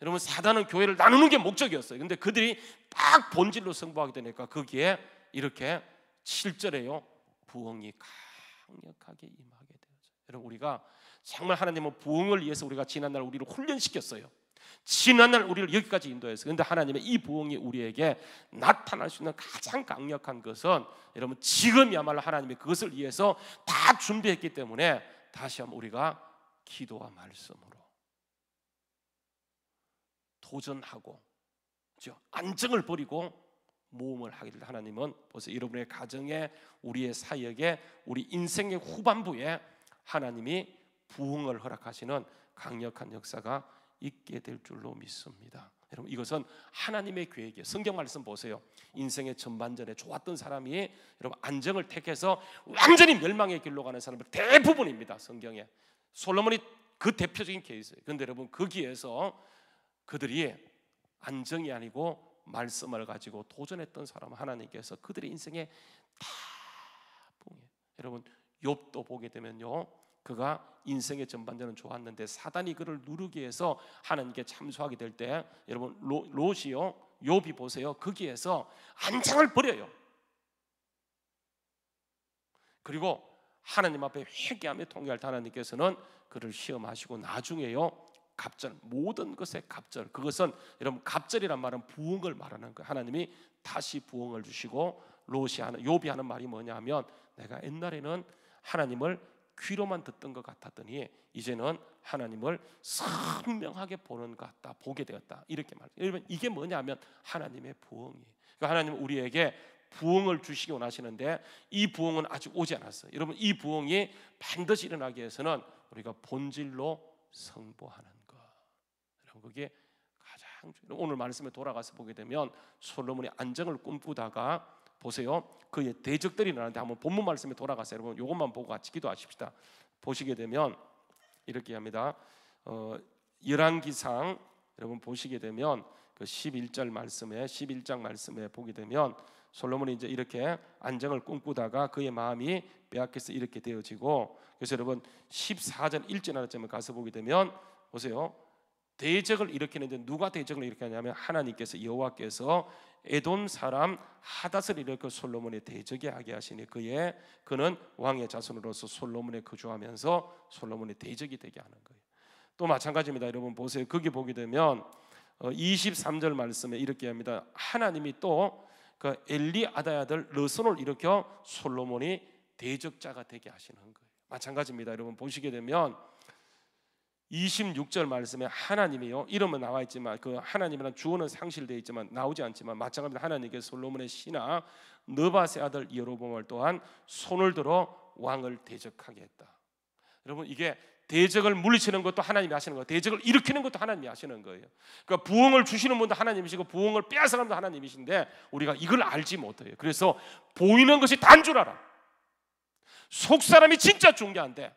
여러분 사단은 교회를 나누는 게 목적이었어요. 근데 그들이 딱 본질로 승부하게 되니까 거기에 이렇게 7절에요 부흥이 강력하게 임하게 되어져요. 여러분 우리가 정말 하나님은 부흥을 위해서 우리가 지난날 우리를 훈련시켰어요. 지난날 우리를 여기까지 인도했어요. 그런데 하나님의 이 부흥이 우리에게 나타날 수 있는 가장 강력한 것은 여러분 지금이야말로 하나님이 그것을 위해서 다 준비했기 때문에 다시 한번 우리가 기도와 말씀으로 도전하고 그렇죠? 안정을 버리고 모험을 하기를 하나님은 보세요. 여러분의 가정에, 우리의 사역에, 우리 인생의 후반부에 하나님이 부흥을 허락하시는 강력한 역사가 있게 될 줄로 믿습니다. 여러분, 이것은 하나님의 계획이에요. 성경 말씀 보세요. 인생의 전반전에 좋았던 사람이 여러분 안정을 택해서 완전히 멸망의 길로 가는 사람들 대부분입니다. 성경에 솔로몬이 그 대표적인 케이스예요. 그런데 여러분, 거기에서 그들이 안정이 아니고 말씀을 가지고 도전했던 사람, 하나님께서 그들의 인생에 다 봉해요. 여러분, 욥도 보게 되면요, 그가 인생의 전반전은 좋았는데 사단이 그를 누르기 위해서 하나님께 참소하게 될 때, 여러분 롯이요, 욥이 보세요, 거기에서 안정을 버려요. 그리고 하나님 앞에 회개하며 통회할 때 하나님께서는 그를 시험하시고 나중에요, 갑절, 모든 것의 갑절, 그것은 여러분 갑절이란 말은 부흥을 말하는 거예요. 하나님이 다시 부흥을 주시고, 욥이 하는 말이 뭐냐면, 내가 옛날에는 하나님을 귀로만 듣던 것 같았더니 이제는 하나님을 선명하게 보는 것 같다, 보게 되었다, 이렇게 말해요. 여러분, 이게 뭐냐면 하나님의 부흥이에요. 그러니까 하나님은 우리에게 부흥을 주시기 원하시는데 이 부흥은 아직 오지 않았어요. 여러분, 이 부흥이 반드시 일어나기 위해서는 우리가 본질로 성보하는 것, 여러분, 그게 가장 중요해요. 오늘 말씀에 돌아가서 보게 되면 솔로몬이 안정을 꿈꾸다가 보세요, 그의 대적들이 일어나는데, 한번 본문 말씀에 돌아가서 여러분 이것만 보고 같이 기도하십시다. 보시게 되면 이렇게 합니다. 열왕기상 여러분 보시게 되면 그 11장 말씀에 보게 되면 솔로몬이 이제 이렇게 안정을 꿈꾸다가 그의 마음이 빼앗겨서 이렇게 되어지고, 그래서 여러분 14절 1절 가서 보게 되면 보세요, 대적을 일으키는데 누가 대적을 일으키냐면 하나님께서, 여호와께서 에돔 사람 하닷을 일으켜 솔로몬의 대적이 하게 하시니 그는 왕의 자손으로서 솔로몬에 거주하면서 솔로몬의 대적이 되게 하는 거예요. 또 마찬가지입니다. 여러분 보세요, 거기 보게 되면 23절 말씀에 이렇게 합니다. 하나님이 또 그 엘리아다의 아들 르손을 일으켜 솔로몬이 대적자가 되게 하시는 거예요. 마찬가지입니다. 여러분 보시게 되면 26절 말씀에 하나님이요, 이름은 나와 있지만 그 하나님이란 주어는 상실되어 있지만 나오지 않지만, 마찬가지로 하나님께서 솔로몬의 신하 느밧의 아들 여로보암을 또한 손을 들어 왕을 대적하게 했다. 여러분, 이게 대적을 물리치는 것도 하나님이 하시는 거예요. 대적을 일으키는 것도 하나님이 하시는 거예요. 그러니까 부흥을 주시는 분도 하나님이시고 부흥을 빼앗아가는 분도 하나님이신데 우리가 이걸 알지 못해요. 그래서 보이는 것이 다인 줄 알아. 속 사람이 진짜 중요한데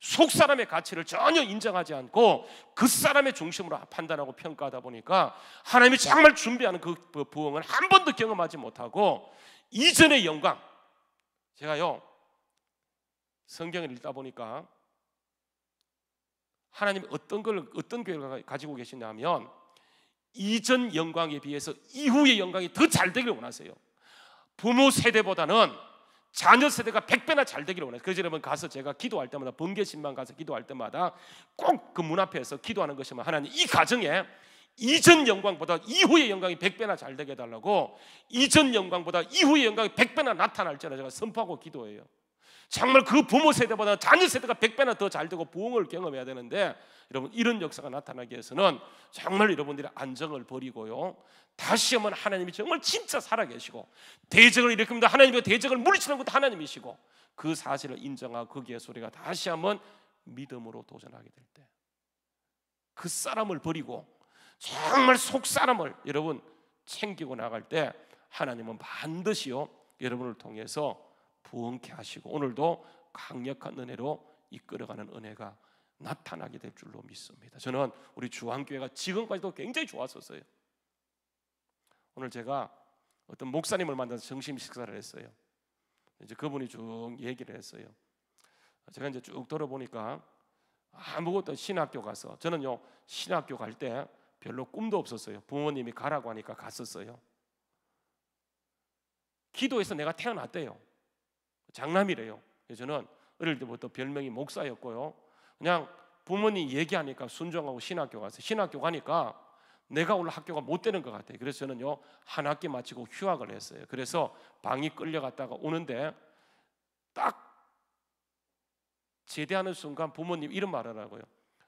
속 사람의 가치를 전혀 인정하지 않고 그 사람의 중심으로 판단하고 평가하다 보니까 하나님이 정말 준비하는 그 부흥을 한 번도 경험하지 못하고 이전의 영광, 제가요 성경을 읽다 보니까 하나님이 어떤 교회를 가지고 계시냐면 이전 영광에 비해서 이후의 영광이 더 잘 되기를 원하세요. 부모 세대보다는 자녀 세대가 100배나 잘 되기를 원해요. 그래서 여러분 가서 제가 기도할 때마다, 번개신방 가서 기도할 때마다 꼭 그 문 앞에서 기도하는 것이면, 하나님 이 가정에 이전 영광보다 이후의 영광이 100배나 잘 되게 해달라고, 이전 영광보다 이후의 영광이 100배나 나타날지라 제가 선포하고 기도해요. 정말 그 부모 세대보다 자녀 세대가 100배나 더 잘 되고 부흥을 경험해야 되는데, 여러분 이런 역사가 나타나기 위해서는 정말 여러분들이 안정을 버리고요, 다시 한번 하나님이 정말 진짜 살아계시고 대적을 일으킵니다. 하나님의 대적을 물리치는 것도 하나님이시고 그 사실을 인정하고 거기에 우리가 다시 한번 믿음으로 도전하게 될 때, 그 사람을 버리고 정말 속 사람을 여러분 챙기고 나갈 때 하나님은 반드시요 여러분을 통해서 부흥케 하시고 오늘도 강력한 은혜로 이끌어가는 은혜가 나타나게 될 줄로 믿습니다. 저는 우리 주한교회가 지금까지도 굉장히 좋았었어요. 오늘 제가 어떤 목사님을 만나서 점심 식사를 했어요. 이제 그분이 쭉 얘기를 했어요. 제가 이제 쭉 들어보니까 아무것도 신학교 가서, 저는요 신학교 갈 때 별로 꿈도 없었어요. 부모님이 가라고 하니까 갔었어요. 기도해서 내가 태어났대요. 장남이래요. 저는 어릴 때부터 별명이 목사였고요, 그냥 부모님 얘기하니까 순종하고 신학교 가서, 신학교 가니까 내가 올 학교가 못 되는 것 같아요. 그래서 저는요 한 학기 마치고 휴학을 했어요. 그래서 방이 끌려갔다가 오는데 딱 제대하는 순간 부모님 이런 말을 하고요.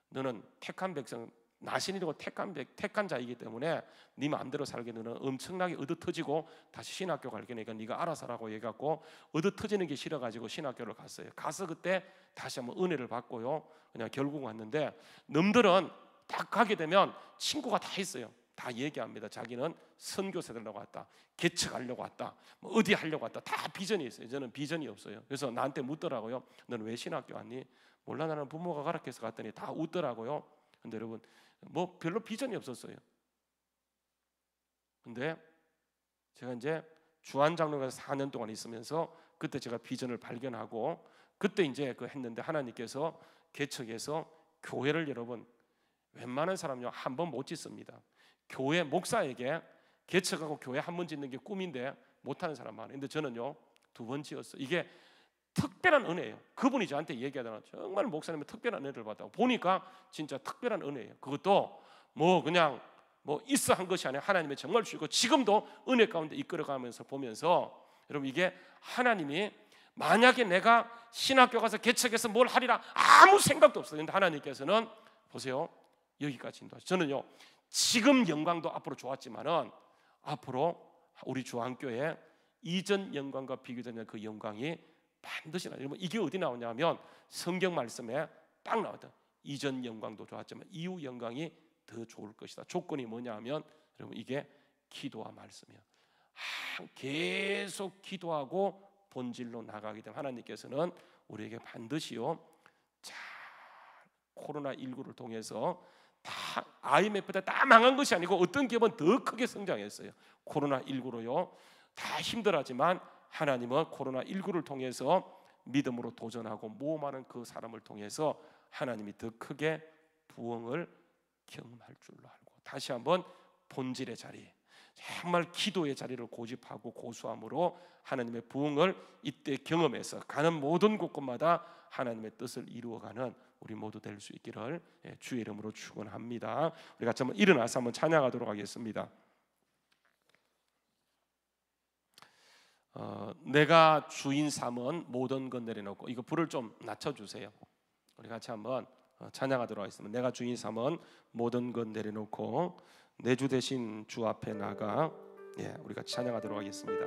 너는 택한 백성 나신이고 택한 자이기 때문에 네 마음대로 살게 되면 엄청나게 얻어터지고 다시 신학교 갈 거니까 네가 알아서 하라고 얘기했고, 얻어터지는 게 싫어가지고 신학교를 갔어요. 가서 그때 다시 한번 은혜를 받고요, 그냥 결국 왔는데, 놈들은 딱 가게 되면 친구가 다 있어요. 다 얘기합니다. 자기는 선교사 되려고 왔다, 개척하려고 왔다, 뭐 어디 하려고 왔다, 다 비전이 있어요. 저는 비전이 없어요. 그래서 나한테 묻더라고요. 너는 왜 신학교 왔니? 몰라, 나는 부모가 가르쳐서 갔더니 다 웃더라고요. 근데 여러분, 뭐 별로 비전이 없었어요. 근데 제가 이제 주한장로교에서 4년 동안 있으면서 그때 제가 비전을 발견하고, 그때 이제 그 했는데, 하나님께서 개척해서 교회를, 여러분 웬만한 사람요 한 번 못 짓습니다. 교회 목사에게 개척하고 교회 한 번 짓는 게 꿈인데 못하는 사람 많아요. 근데 저는요 2번 지었어요. 이게 특별한 은혜예요. 그분이 저한테 얘기하더라고요. 정말 목사님은 특별한 은혜를 받았다고. 보니까 진짜 특별한 은혜예요. 그것도 뭐 그냥 뭐 있어 한 것이 아니라 하나님의 정말 주시고, 지금도 은혜 가운데 이끌어가면서 보면서, 여러분 이게 하나님이, 만약에 내가 신학교 가서 개척해서 뭘 하리라 아무 생각도 없어요. 근데 하나님께서는 보세요, 여기까지 인도하시죠. 저는요 지금 영광도 앞으로 좋았지만은 앞으로 우리 주한교회 이전 영광과 비교되는 그 영광이 반드시 나요. 여러분 이게 어디 나오냐면 성경 말씀에 딱 나왔다. 이전 영광도 좋았지만 이후 영광이 더 좋을 것이다. 조건이 뭐냐 하면, 여러분 이게 기도와 말씀이에요. 계속 기도하고 본질로 나가게 되면 하나님께서는 우리에게 반드시요, 자, 코로나19를 통해서 다 IMF 때 다 망한 것이 아니고 어떤 기업은 더 크게 성장했어요. 코로나19로요 다 힘들었지만 하나님은 코로나19를 통해서 믿음으로 도전하고 모험하는 그 사람을 통해서 하나님이 더 크게 부흥을 경험할 줄로 알고, 다시 한번 본질의 자리, 정말 기도의 자리를 고집하고 고수함으로 하나님의 부흥을 이때 경험해서 가는 모든 곳곳마다 하나님의 뜻을 이루어가는 우리 모두 될 수 있기를 주의 이름으로 축원합니다. 우리 같이 한번 일어나서 한번 찬양하도록 하겠습니다. 내가 주인 삼은 모든 것 내려놓고, 이거 불을 좀 낮춰주세요. 우리 같이 한번 찬양하도록 하겠습니다. 내가 주인 삼은 모든 것 내려놓고 내 주 대신 주 앞에 나가. 우리 같이 찬양하도록 하겠습니다.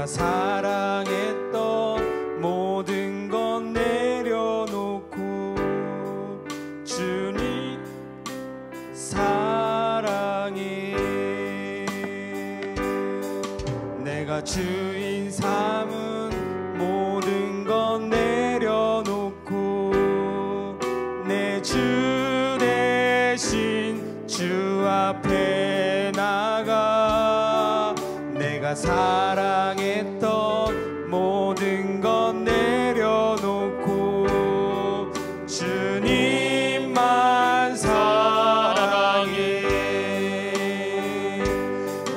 사랑했던 모든 건 내려놓고 주님 사랑해. 내가 주인 삼은 모든 건 내려놓고 내 주 대신 주 앞에 나가. 내가 사랑했던 모든 건 내려놓고 주님만 사랑해.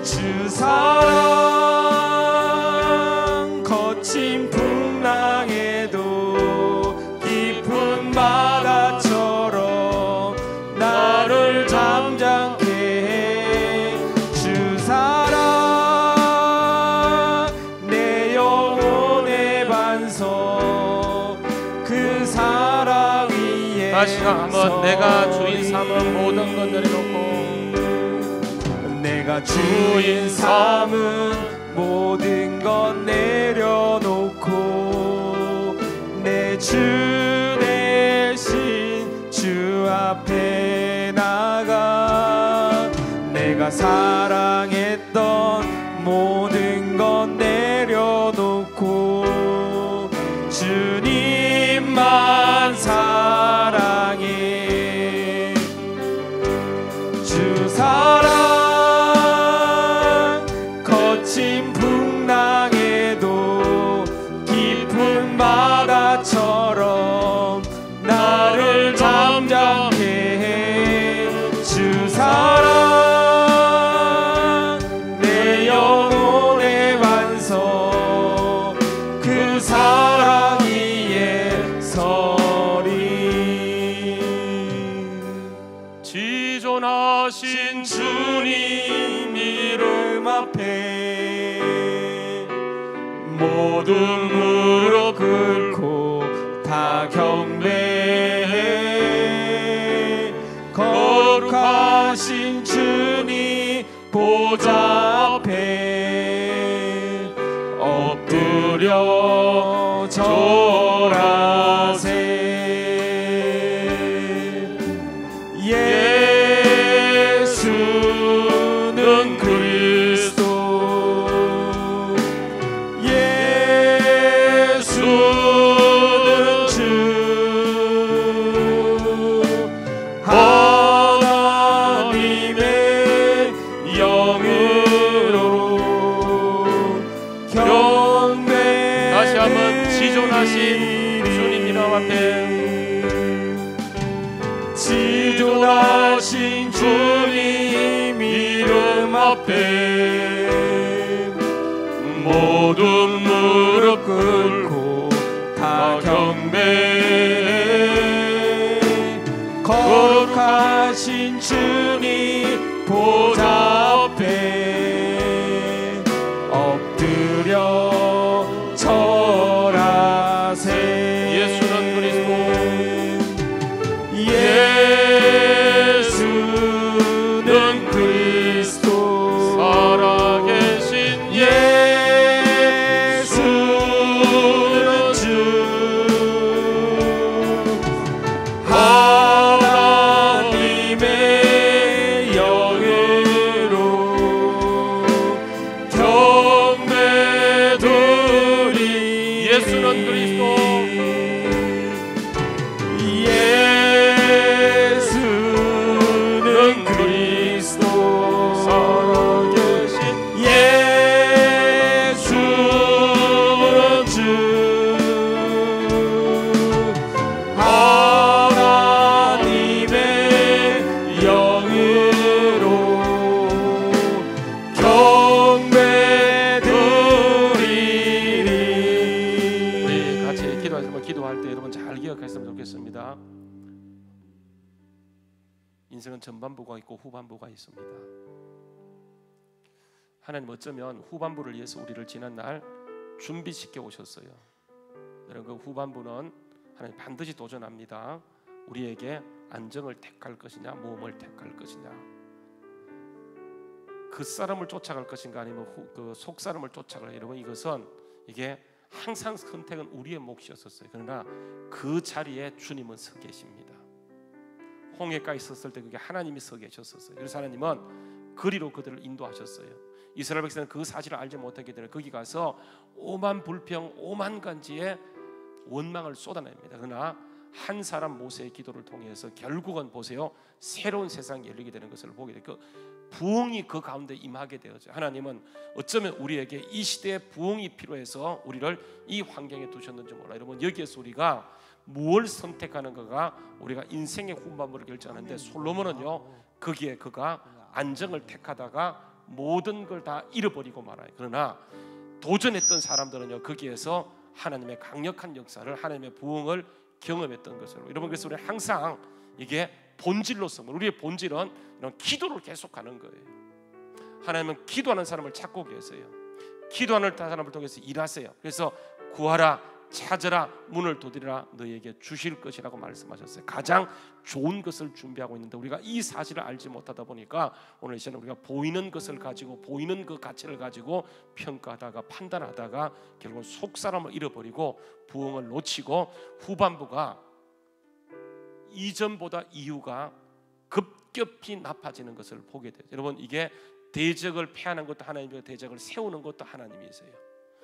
주 사랑 거친 풍랑에도 깊은 바다처럼 나를 잠잠케 해. 주 사랑 그 사랑 위에 다시 한번 내가 주인 삼은 모든 것 내려놓고 내가 주인 삼은 모든 것 내려놓고 내 주 대신 주 앞에 나가. 내가 사랑했던 모든 것 내려놓고 주님만 사랑해. 주 사랑 거친 풍랑에도 깊은 바다처럼 나를 잠잠케 해. 주 사랑 내 영혼 지존하신 주님 이름 앞에 모든 무릎 꿇고 다 경배해. 거룩하신 주님 보좌 앞에 엎드려 절하세. 예수는 그리스도, 예수는 주, 하나님의 영으로 경배. 다시 한번 지존하신 주님 이름 앞에 지존하신 주님 이름 앞에 모든 무릎 꿇고 다 경배해. 거룩하신 주님 보좌 앞에 엎드려 절하세. 예수는 그리스도, 예수는 그리스도, 살아계신 예수는 주, 하나님의 영으로 경배드리. 예수는 그리스도, 예수는 그리스도, 살아계신 예수는 주, 하나님의 영으로 경배드리리. 우리 같이 기도하시면 기도할 때 여러분 잘 기억했으면 좋겠습니다. 인생은 전반부가 있고 후반부가 있습니다. 하나님 어쩌면 후반부를 위해서 우리를 지난날 준비시켜 오셨어요. 여러분 그 후반부는 하나님 반드시 도전합니다. 우리에게 안정을 택할 것이냐 모험을 택할 것이냐, 그 사람을 쫓아갈 것인가 아니면 그 속사람을 쫓아갈. 여러분 이것은 이게 항상 선택은 우리의 몫이었었어요. 그러나 그 자리에 주님은 서 계십니다. 홍해가 있었을 때 그게 하나님이 서 계셨었어요. 그래서 하나님은 그리로 그들을 인도하셨어요. 이스라엘 백성은 그 사실을 알지 못했기 때문에 거기 가서 오만 불평 오만 간지의 원망을 쏟아냅니다. 그러나 한 사람 모세의 기도를 통해서 결국은 보세요, 새로운 세상이 열리게 되는 것을 보게 돼요. 그 부흥이 그 가운데 임하게 되었죠. 하나님은 어쩌면 우리에게 이 시대에 부흥이 필요해서 우리를 이 환경에 두셨는지 몰라요. 여러분 여기에서 우리가 무엇을 선택하는가가 우리가 인생의 후반부를 결정하는데, 솔로몬은요 거기에 그가 안정을 택하다가 모든 걸 다 잃어버리고 말아요. 그러나 도전했던 사람들은요 거기에서 하나님의 강력한 역사를, 하나님의 부흥을 경험했던 것으로. 여러분 그래서 우리 항상 이게 본질로서, 우리의 본질은 이런 기도를 계속하는 거예요. 하나님은 기도하는 사람을 찾고 계세요. 기도하는 사람을 통해서 일하세요. 그래서 구하라, 찾으라, 문을 두드리라, 너희에게 주실 것이라고 말씀하셨어요. 가장 좋은 것을 준비하고 있는데 우리가 이 사실을 알지 못하다 보니까 오늘 이 시간에 우리가 보이는 것을 가지고, 보이는 그 가치를 가지고 평가하다가 판단하다가 결국 속사람을 잃어버리고 부흥을 놓치고 후반부가 이전보다 이유가 급격히 나빠지는 것을 보게 돼요. 여러분 이게 대적을 패하는 것도 하나님이고 대적을 세우는 것도 하나님이세요.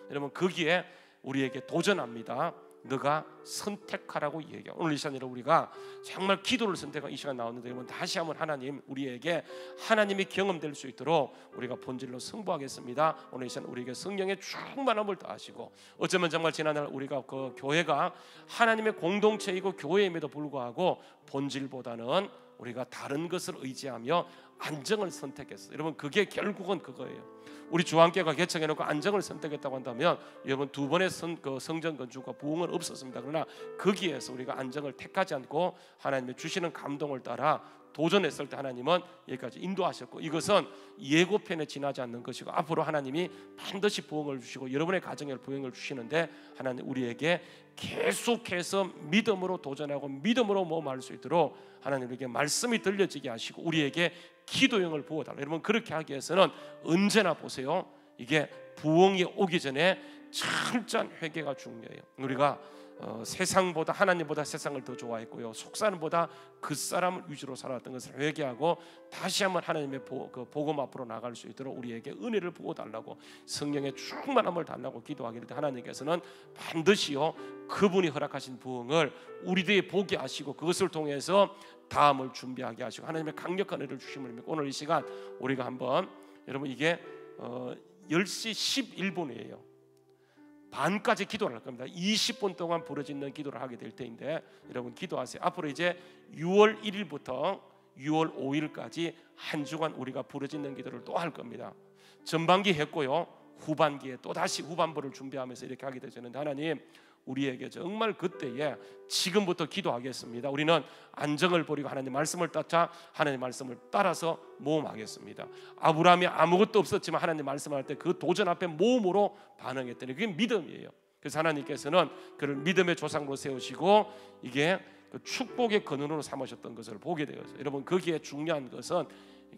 여러분 거기에 우리에게 도전합니다. 너가 선택하라고 얘기해요. 오늘 이 시간에 우리가 정말 기도를 선택한 이 시간 나왔는데, 여러분 다시 한번 하나님 우리에게 하나님이 경험될 수 있도록 우리가 본질로 승부하겠습니다. 오늘 이 시간 우리에게 성령의 충만함을 더하시고, 어쩌면 정말 지난날 우리가 그 교회가 하나님의 공동체이고 교회임에도 불구하고 본질보다는 우리가 다른 것을 의지하며 안정을 선택했어요. 여러분 그게 결국은 그거예요. 우리 주한교회가 개척해놓고 안정을 선택했다고 한다면 여러분 두 번의 성전 건축과 부흥은 없었습니다. 그러나 거기에서 우리가 안정을 택하지 않고 하나님의 주시는 감동을 따라 도전했을 때 하나님은 여기까지 인도하셨고, 이것은 예고편에 지나지 않는 것이고 앞으로 하나님이 반드시 부흥을 주시고 여러분의 가정에 부흥을 주시는데, 하나님 우리에게 계속해서 믿음으로 도전하고 믿음으로 모험할 수 있도록 하나님 우리에게 말씀이 들려지게 하시고 우리에게 기도형을 부어달라. 여러분, 그렇게 하기 위해서는 언제나 보세요, 이게 부흥이 오기 전에 철저한 회개가 중요해요. 우리가 세상보다, 하나님보다 세상을 더 좋아했고요, 속사람보다 그 사람을 위주로 살았던 것을 회개하고 다시 한번 하나님의 복음 앞으로 나갈 수 있도록 우리에게 은혜를 부어달라고, 성령의 충만함을 달라고 기도하기를 때, 하나님께서는 반드시요 그분이 허락하신 부흥을 우리들이 보게 하시고 그것을 통해서 다음을 준비하게 하시고 하나님의 강력한 은혜를 주심을 믿고, 오늘 이 시간 우리가 한번, 여러분 이게 10시 11분이에요 반까지 기도를 할 겁니다. 20분 동안 부르짖는 기도를 하게 될 때인데, 여러분 기도하세요. 앞으로 이제 6월 1일부터 6월 5일까지 한 주간 우리가 부르짖는 기도를 또 할 겁니다. 전반기 했고요, 후반기에 또 다시 후반부를 준비하면서 이렇게 하게 되는데, 하나님 우리에게 정말 그때에 지금부터 기도하겠습니다. 우리는 안정을 버리고 하나님 말씀을 따라 하나님 말씀을 따라서 모험하겠습니다. 아브라함이 아무것도 없었지만 하나님 말씀할 때 그 도전 앞에 모험으로 반응했더니 그게 믿음이에요. 그래서 하나님께서는 그를 믿음의 조상으로 세우시고 이게 그 축복의 근원으로 삼으셨던 것을 보게 되었어요. 여러분, 거기에 중요한 것은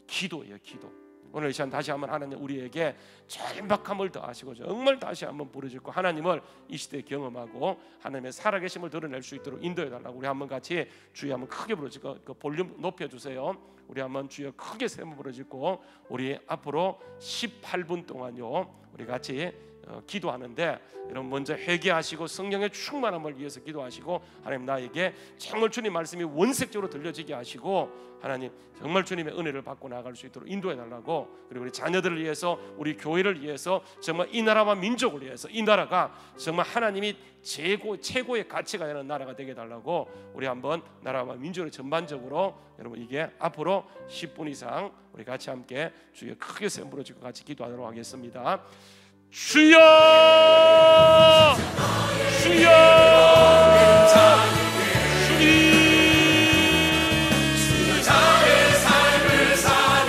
기도예요. 기도. 오늘 이 시간 다시 한번 하나님 우리에게 절박함을 더하시고 정말 다시 한번 부르짖고 하나님을 이 시대에 경험하고 하나님의 살아계심을 드러낼 수 있도록 인도해 달라고, 우리 한번 같이 주여 한번 크게 부르짖고, 그 볼륨 높여주세요. 우리 한번 주여 크게 세 번 부르짖고 우리 앞으로 18분 동안요 우리 같이 기도하는데, 여러분 먼저 회개하시고 성령의 충만함을 위해서 기도하시고, 하나님 나에게 정말 주님 말씀이 원색적으로 들려지게 하시고 하나님 정말 주님의 은혜를 받고 나아갈 수 있도록 인도해 달라고, 그리고 우리 자녀들을 위해서, 우리 교회를 위해서, 정말 이 나라와 민족을 위해서 이 나라가 정말 하나님이 최고의 가치가 되는 나라가 되게 달라고, 우리 한번 나라와 민족을 전반적으로 여러분 이게 앞으로 10분 이상 우리 같이 함께 주여 크게 세 번 부르짖고 같이 기도하도록 하겠습니다. 주여, 주여, 주님, 나의 삶을 사는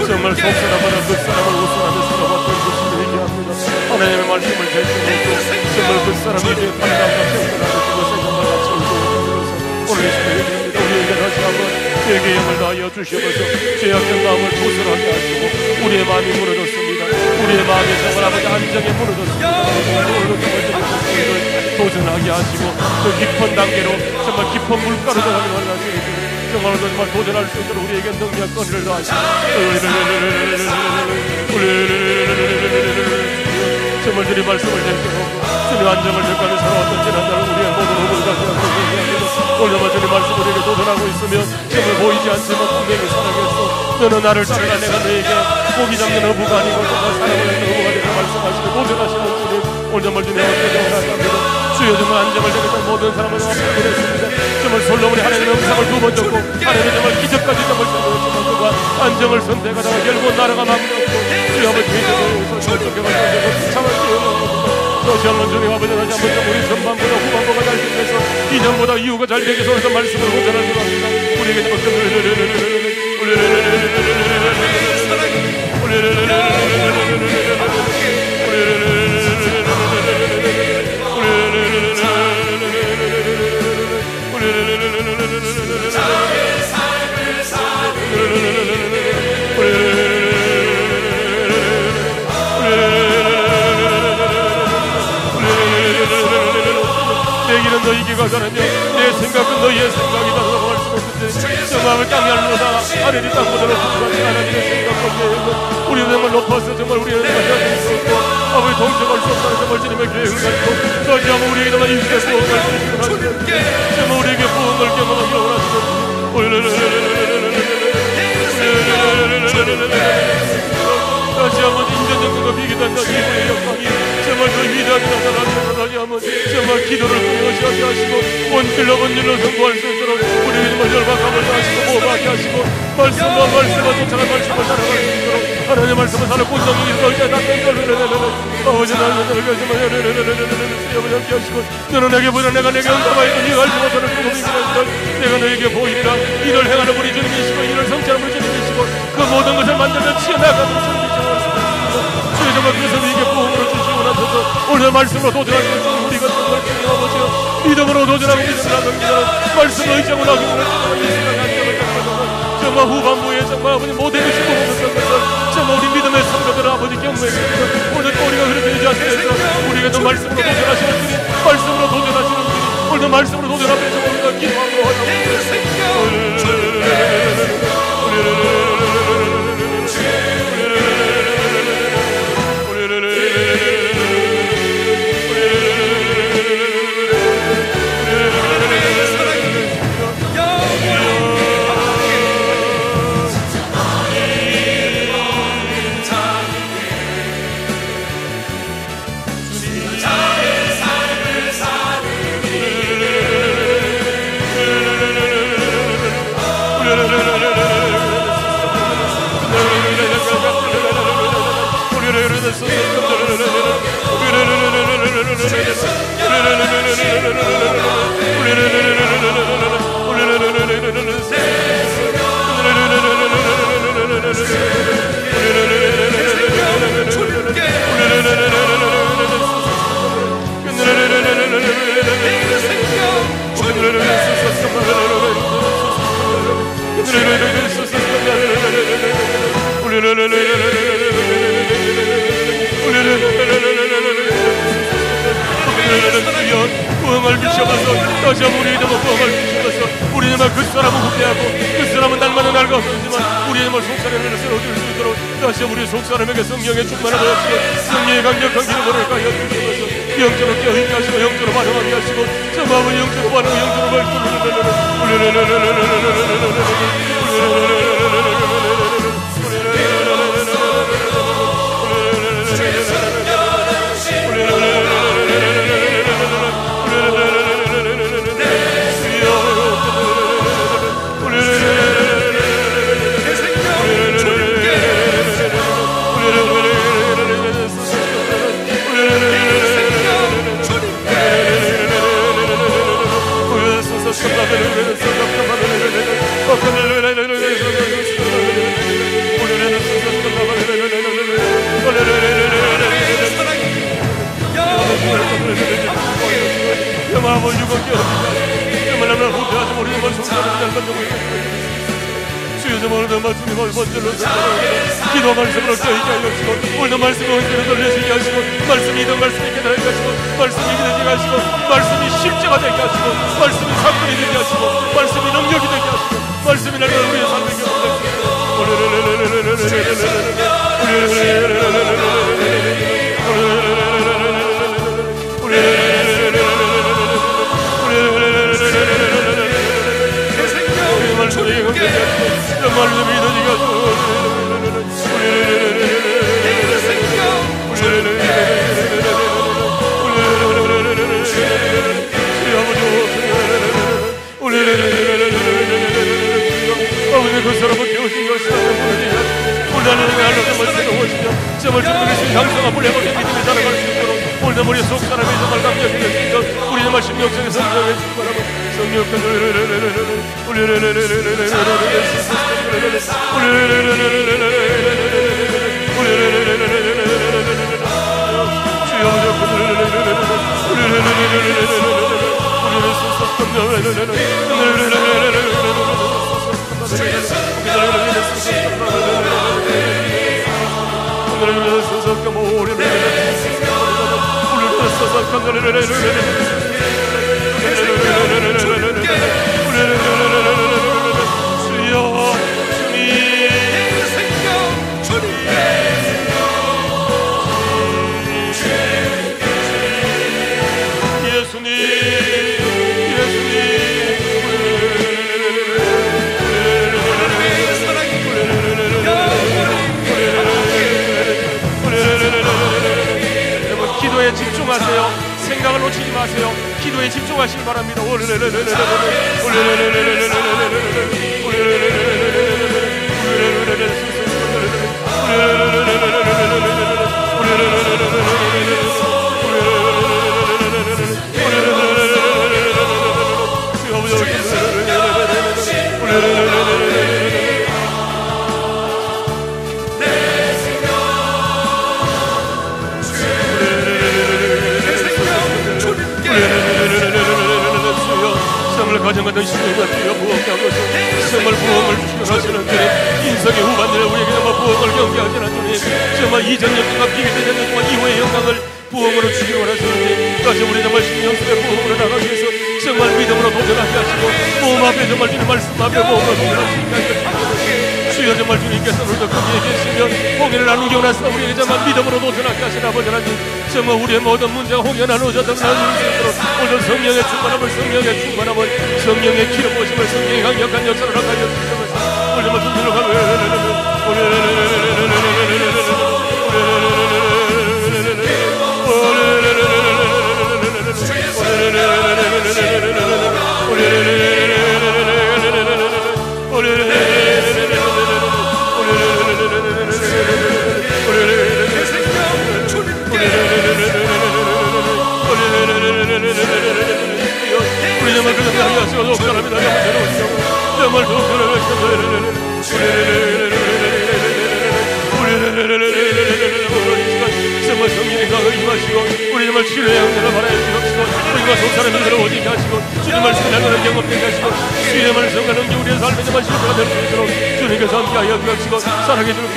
정말 속사람하나 그 사람을 우선하며 살아왔던 것을 얘기합니다. 하나님의 말씀을 대신하고 정말 그 사람에게 판단과 평가하는 그것을 정말 같이 의도하면서 오늘 이 시간에 얘기합니다. 우리에게 다시 한번 회개의 힘을 다하여 주시어서 죄악된 마음을 고설하게 하시고, 우리의 마음이 무너졌습니다. 우리의 마음이 정말 아버지 안정에 무너졌습니다. 오늘도 정말 도전하게 하시고 그 깊은 단계로 정말 깊은 물가로 들어가게 원하시고 정말 도전할 수 있도록 우리에게 능력 권위를 다하시고 정말 주님 말씀을 대표하고 주님 안정을 될까지 살아왔던 지난 날 우리의 모든 허물을 다시 한번 얘기합니다. 오늘만 주님 말씀 우리에게 도전하고 있으면 정말 보이지 않지만 분명히 살아겠어. 너는 나를 따르라. 내가 너에게 고기 잡는 어부가 아니고 정말 사람을 잡는 어부가 되라 말씀하시고 도전하시는 주님, 오늘 정말 주님 어떻게 원하십니다. 주여 정말 안정을 되겠다. 모든 사람을 와보겠습니다. 정말 솔로몬이 하나님의 영상을 두 번 줬고 하나님의 정말 기적까지 정말 선택했지만 그가 안정을 선택하다가 결국 나라가 마무리되었고, 주여 아버지 회개에서 절정해가지고 참을 기회가 다시 한번 주님 아버지 다시 한번 우리 전반보다 후반보가 잘 되면서 이전보다 이후가 잘 되기 위해서 말씀을 호전하는 것 같습니다. 우리에게 내 길은 너희에게가 가느냐 내 생각은 너희의 생각이다. 저 마음을 땅에 알로다 하늘이 땅보다 높은 하나님의 생각과 계획은 우리의 정말 높아서 정말 우리의 생각을 수 있고 아버지 동정할 수 없다는 정말 주님의 계획을 가지고 다시 한번 우리에게 정말 인생의 부흥을 주시고 하시는 정말 우리에게 부흥을 경험하기를 원하시는 다시 한번 인전정권과 비교된다. 이분의 영광이 정말 더 위대하게 나타나서 다시 한번 정말 기도를 끊임없이 하시고 원질러 선포할 수 있도록 우리에게 정말 열박함을 하시고 보호하게 하시고 말씀과 쫓아갈 말씀을 따라갈 수 있도록 하나님의 말씀을 사는 본성이 있을 때 아버지 나를 함께 하시고 너는 내게 보이라 내가 내게 응답하였고 네가 알지 못하는 그 몸이 내가 너에게 보이리라. 이를 행하는 우리 주님이시고 이를 성취하는 우리 주님이시고 그 모든 것을 만들며 치어나가는 주님이시고 주의 정말 그래서 이게 보험으로 주시고 나서서 오늘 말씀으로 도전할 수 있는 우리가 정말 주님 아버지여 믿음으로 도전하고 믿음으로 합니다. 말씀을 의지하고 나가고 정말 후반부에 정말 아버지 모든 것이 보험을 정말 우리 믿음의 성도들 아버지 경배해 오늘 우리가 그렇게 의지하시면서 우리가 또 말씀으로 도전하시는 주님 말씀으로 도전하시는 주님 오늘도 말씀으로 도전하면서 우리가 기도하고 부흥을 비춰가서 다시 한번 우리의 부흥을 비춰가서 우리의 그 사람은 후퇴하고 그 사람은 날마다 날가 없지만 우리의 속사람을 쓸어줄 수 있도록 다시 한번 우리의 속사람에게 성령의 충만하게 하시고 성령의 강력한 기름을 가여 주셔서 영적으로 깨어있게 하시고 영적으로 반응하게 하시고 저 마음은 영적으로 반응하고 영적으로 기도 말씀을 얻게 하시고 오늘도 말씀을 언제나 돌려주게 하시고 말씀이든 말씀이 깨달게 하시고 말씀이 되게 하시고 말씀이 실제가 되게 하시고 말씀이 사건이 되게 하시고 말씀이 능력이 되게 하시고 말씀이 날마다 우리의 삶을 그 사람은 깨우신 것이다. 오늘날 정말 주님의 향상함을 해버린 믿음에 살아갈 수 있도록 오늘날 우리 속 사람이 정말 감격이 될 수 있도록 우리의 말씀 역정에 성장해 주시기 바랍니다. 성령께 기도에 집중하세요. 생각을 놓치지 마세요. 기도에 집중하시기 바랍니다. 가정같은 신뢰가 주여 부흥케 하소서. 정말 부흥을 주시는 주님, 인생의 후반전에 우리에게 정말 부흥을 경계하시는 주님, 정말 이전 역경과 비교된 역경과 이후의 영광을 부흥으로 주시기 원하시는 다시 우리 정말 신령 속에 부흥으로 나가기 위해서 정말 믿음으로 도전하게 하시고 모험 앞에 정말 주님 말씀 앞에 모험으로 도전하시게 하시고 주여 정말 주님께서 오늘도 거기에 계시며 홍해를 나누기 원하시다 우리에게 정말 믿음으로 도전하게 하시는 아버지 하나님, 정말 우리의 모든 문제가 홍해 나누어져서 나누는 수 있도록 오늘 성령의 충만함을 성령의 기름 부으심을 성령의 강력한 역사를 하게 주시면서 오늘 정말 주님을 정말 성령의 강을 임하시고 우리 정말 치료의 영광을 바라여 주옵시고 우리가 속사람이 들어오게 하시고 주님 말씀을 나누는 경험되게 하시고 주의 말씀을 나누는 우리의 삶에 정말 실패가 될 수 있도록 주님께서 함께하여 주옵시고 사랑해 주옵시고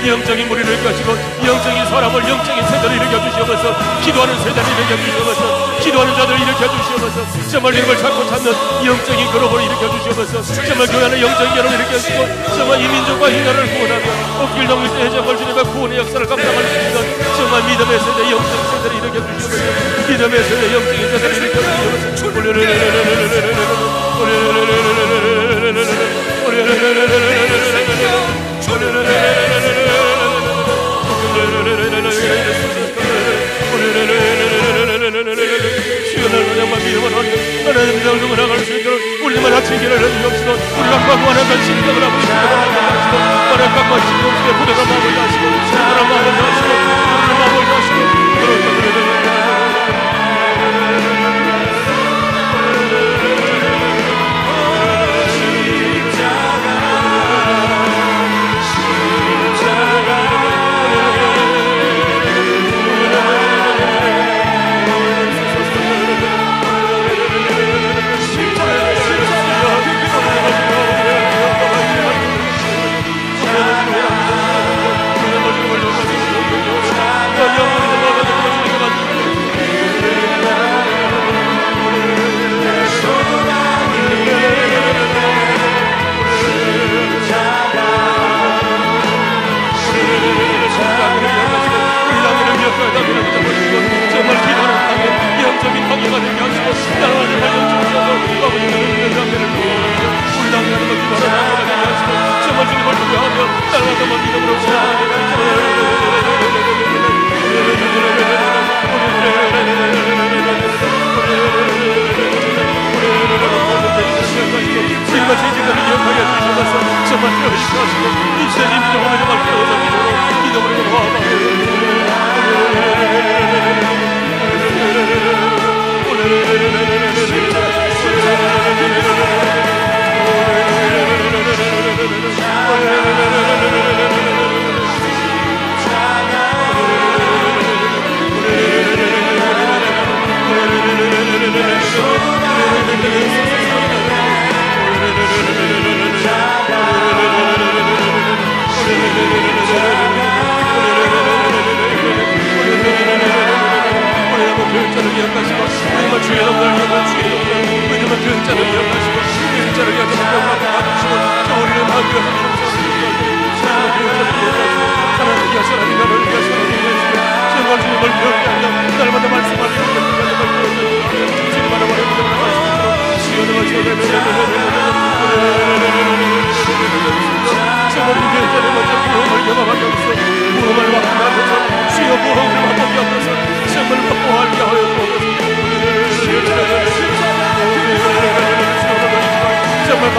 영적인 무리를 일으키시고 영적인 사람을 영적인 세대를 일으켜 주시옵소서. 기도하는 세대를 일으켜 주시옵소서. 기도하는 자들을 일으켜 주시옵소서. 정말 이름을 찾고 찾는 영적인 그룹을 일으켜 주시옵소서. 정말 교회는 영적인 결혼을 일으켜 주시고 정말 이 민족과 이 나라를 구원하며 옷길 넘길 때 정말 주님의 구원의 역사를 감당할 수 있는 정말 믿음의 세대 영적인 세대를 일으켜 주시옵소서. 믿음의 세대 영적인 세대를 일으켜 주시옵소서. 하나님 믿음으로 나갈 수 있도록 우리만 아침 길을 해주옵시고 우리가 각오하는 심령을 하고 싶고 우리가 각오한 심령 속에 부드러운 마음을 다시고 부드러운 마음을 다시고 부드러운 마음을 다시고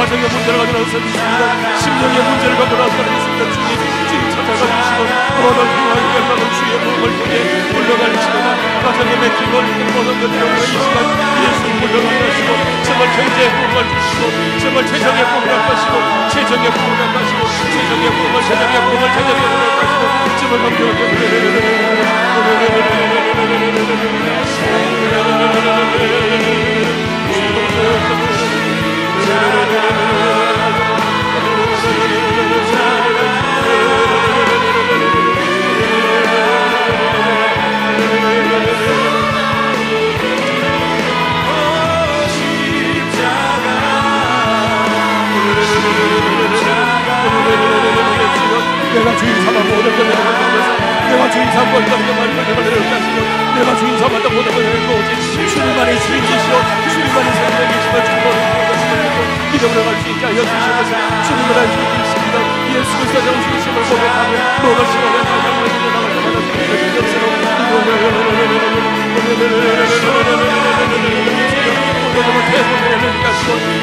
가정의 문제를 가지고 나섰습니다. 심령의 문제를 가지고 나섰습니다. 주님 찾아가 주시고 모든 평화의 연락을 주의 복음을 통해 물러가시거나 가정의 맺힌 걸 모든 것들을 이 시간 예수를 물러가시고 정말 경제의 복음을 주시고 정말 재정의 복음을 하시고 재정의 복음을 하시고 재정의 복음을 재정의 복음을 재정의 복음을 하시고 정말 감격을 내가 주인 삼아 모든 것을 내가 주인 삼아 모든 것을 내가 주인 삼았다 모든 것을 오직 주님만이 주인이시오 주님만이 생명이시며 주님만이 믿음으로 갈 수 있게 하여 주시옵소서. 주님을 알 수 있습니다. 예수 그리스도의 정신이심을 고백하며 모든 시간에 나갈 때마다 주님께서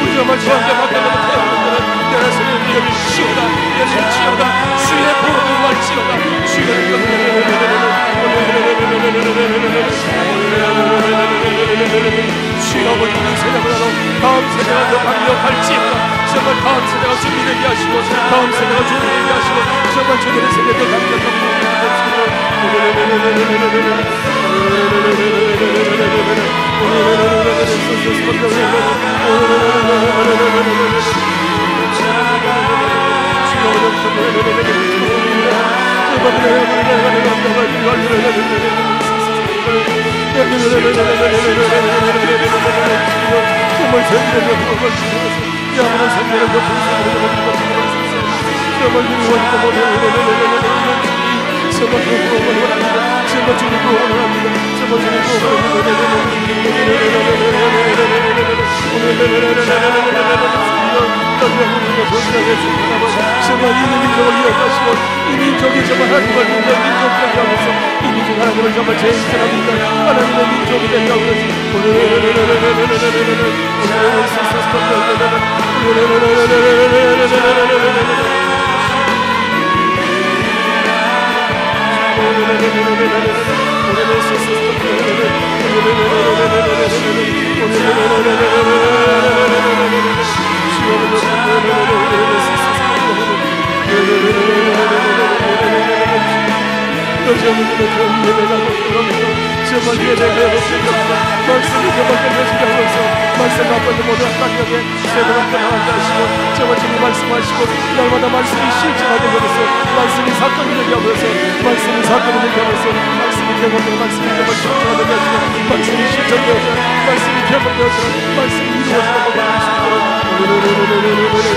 우리 정말 저한테 맡겨놓은 태어나는 내가 쓰는 이름이 치오다 이름이 치오다 주의 보호를 말지오다 주의 주의 아버지는 세대보다도 다음 세대가 더 강력할지어다 정말 다음 세대가 주님에게 하시고 다음 세대가 주님에게 하시고 정말 저들의 세대도 강력한 정말 이 민족을 이어가시고 이 민족이 정말 하나님을 믿는 민족되게 하면서 이 민족 하나님을 정말 제일처럼 믿는 하나님의 민족이 된다고 그러시 정말 예배가 말씀이 정말 끝내시게 하면서 말씀 앞에서 모든 강력에 세대가 떠나가게 하시고 정말 주님 말씀하시고 날마다 말씀이 실제하게 하면서 말씀이 사건이 되게 하면서 말씀이 사건이 되게 하면서 말씀이 되고 말씀이 정말 실제하게 하시고 말씀이 실천되어서 말씀이 개발되어서 말씀이 이루어지는 것을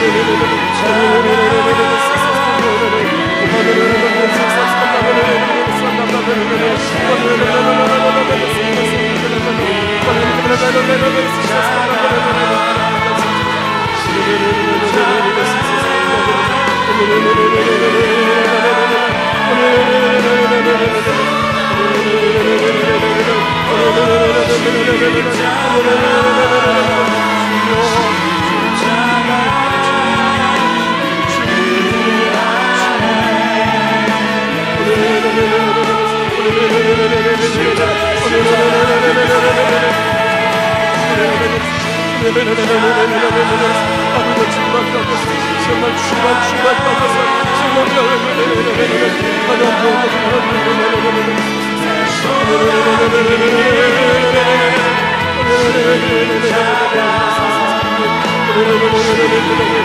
정말